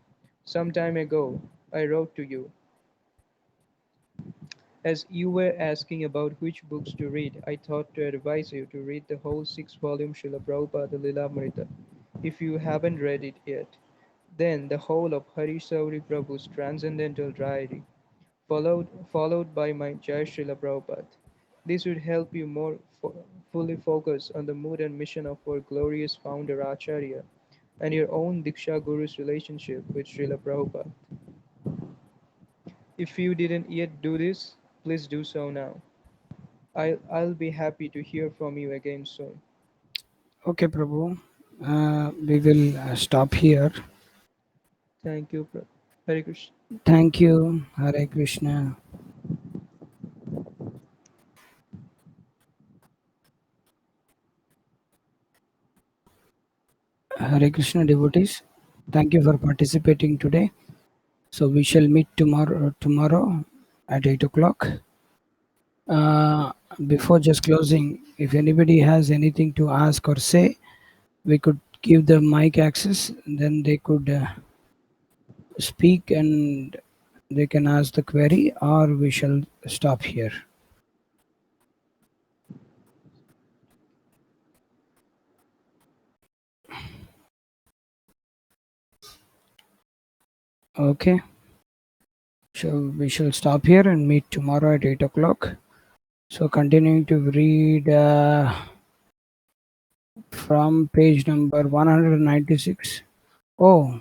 [SPEAKER 4] Some time ago, I wrote to you. As you were asking about which books to read, I thought to advise you to read the whole 6 volume Srila Prabhupada Lilamrita, if you haven't read it yet. Then the whole of Hari Sauri Prabhu's Transcendental Diary, followed by my Jai Srila Prabhupada. This would help you more fully focus on the mood and mission of our glorious founder Acharya and your own Diksha Guru's relationship with Srila Prabhupada. If you didn't yet do this, please do so now. I'll be happy to hear from you again soon.
[SPEAKER 1] Okay, Prabhu. We will stop here.
[SPEAKER 4] Thank you, Hare Krishna.
[SPEAKER 1] Thank you. Hare Krishna. Hare Krishna devotees. Thank you for participating today. So we shall meet tomorrow at 8 o'clock. Before just closing, if anybody has anything to ask or say, we could give the mic access, then they could speak and they can ask the query, or we shall stop here. Okay. So we shall stop here and meet tomorrow at 8 o'clock. So continuing to read from page number 196. Oh,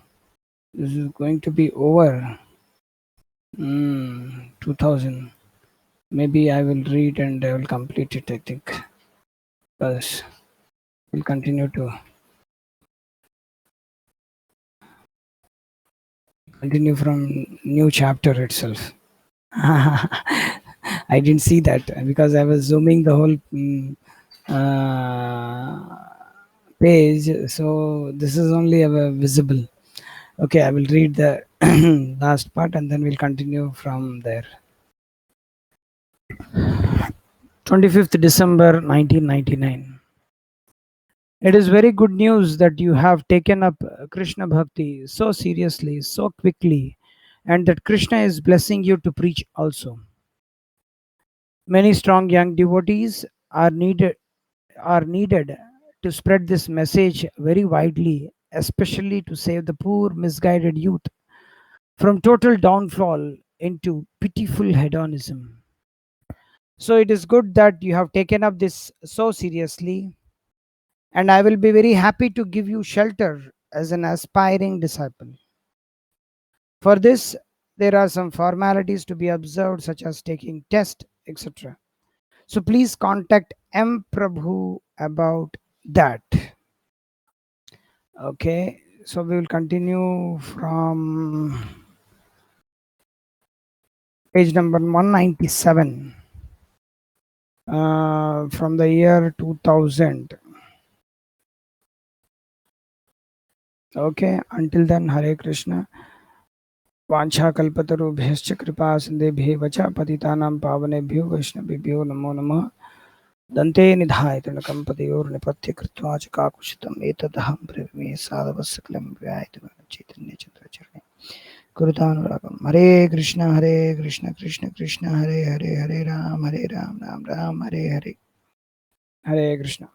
[SPEAKER 1] this is going to be over. 2000. Maybe I will read and I will complete it, I think. Because we'll continue from new chapter itself. I didn't see that because I was zooming the whole page, so this is only visible. Okay, I will read the last part and then we'll continue from there. 25th December 1999. It is very good news that you have taken up Krishna Bhakti so seriously, so quickly, and that Krishna is blessing you to preach also. Many strong young devotees are needed to spread this message very widely, especially to save the poor, misguided youth from total downfall into pitiful hedonism. So it is good that you have taken up this so seriously, and I will be very happy to give you shelter as an aspiring disciple. For this, there are some formalities to be observed, such as taking test, etc. So please contact M Prabhu about that. Okay, so we will continue from page number 197 from the year 2000. Okay, until then, Hare Krishna. वाञ्छाकल्पतरुभ्यश्च कृपा सिन्धुभ्येव च पतितानां पावनेभ्यो वैष्णवेभ्यो नमो नमः। दन्ते निधाय तृणकम्पतयोर्निपत्य कृत्वा च काकुत्स्थम् एतदहं ब्रवीमि साधवसकलं व्यायतमेव चैतन्यचन्द्रचरणे कुरुतानुरागम्। हरे कृष्ण कृष्ण कृष्ण हरे हरे हरे राम राम राम हरे हरे। हरे कृष्ण।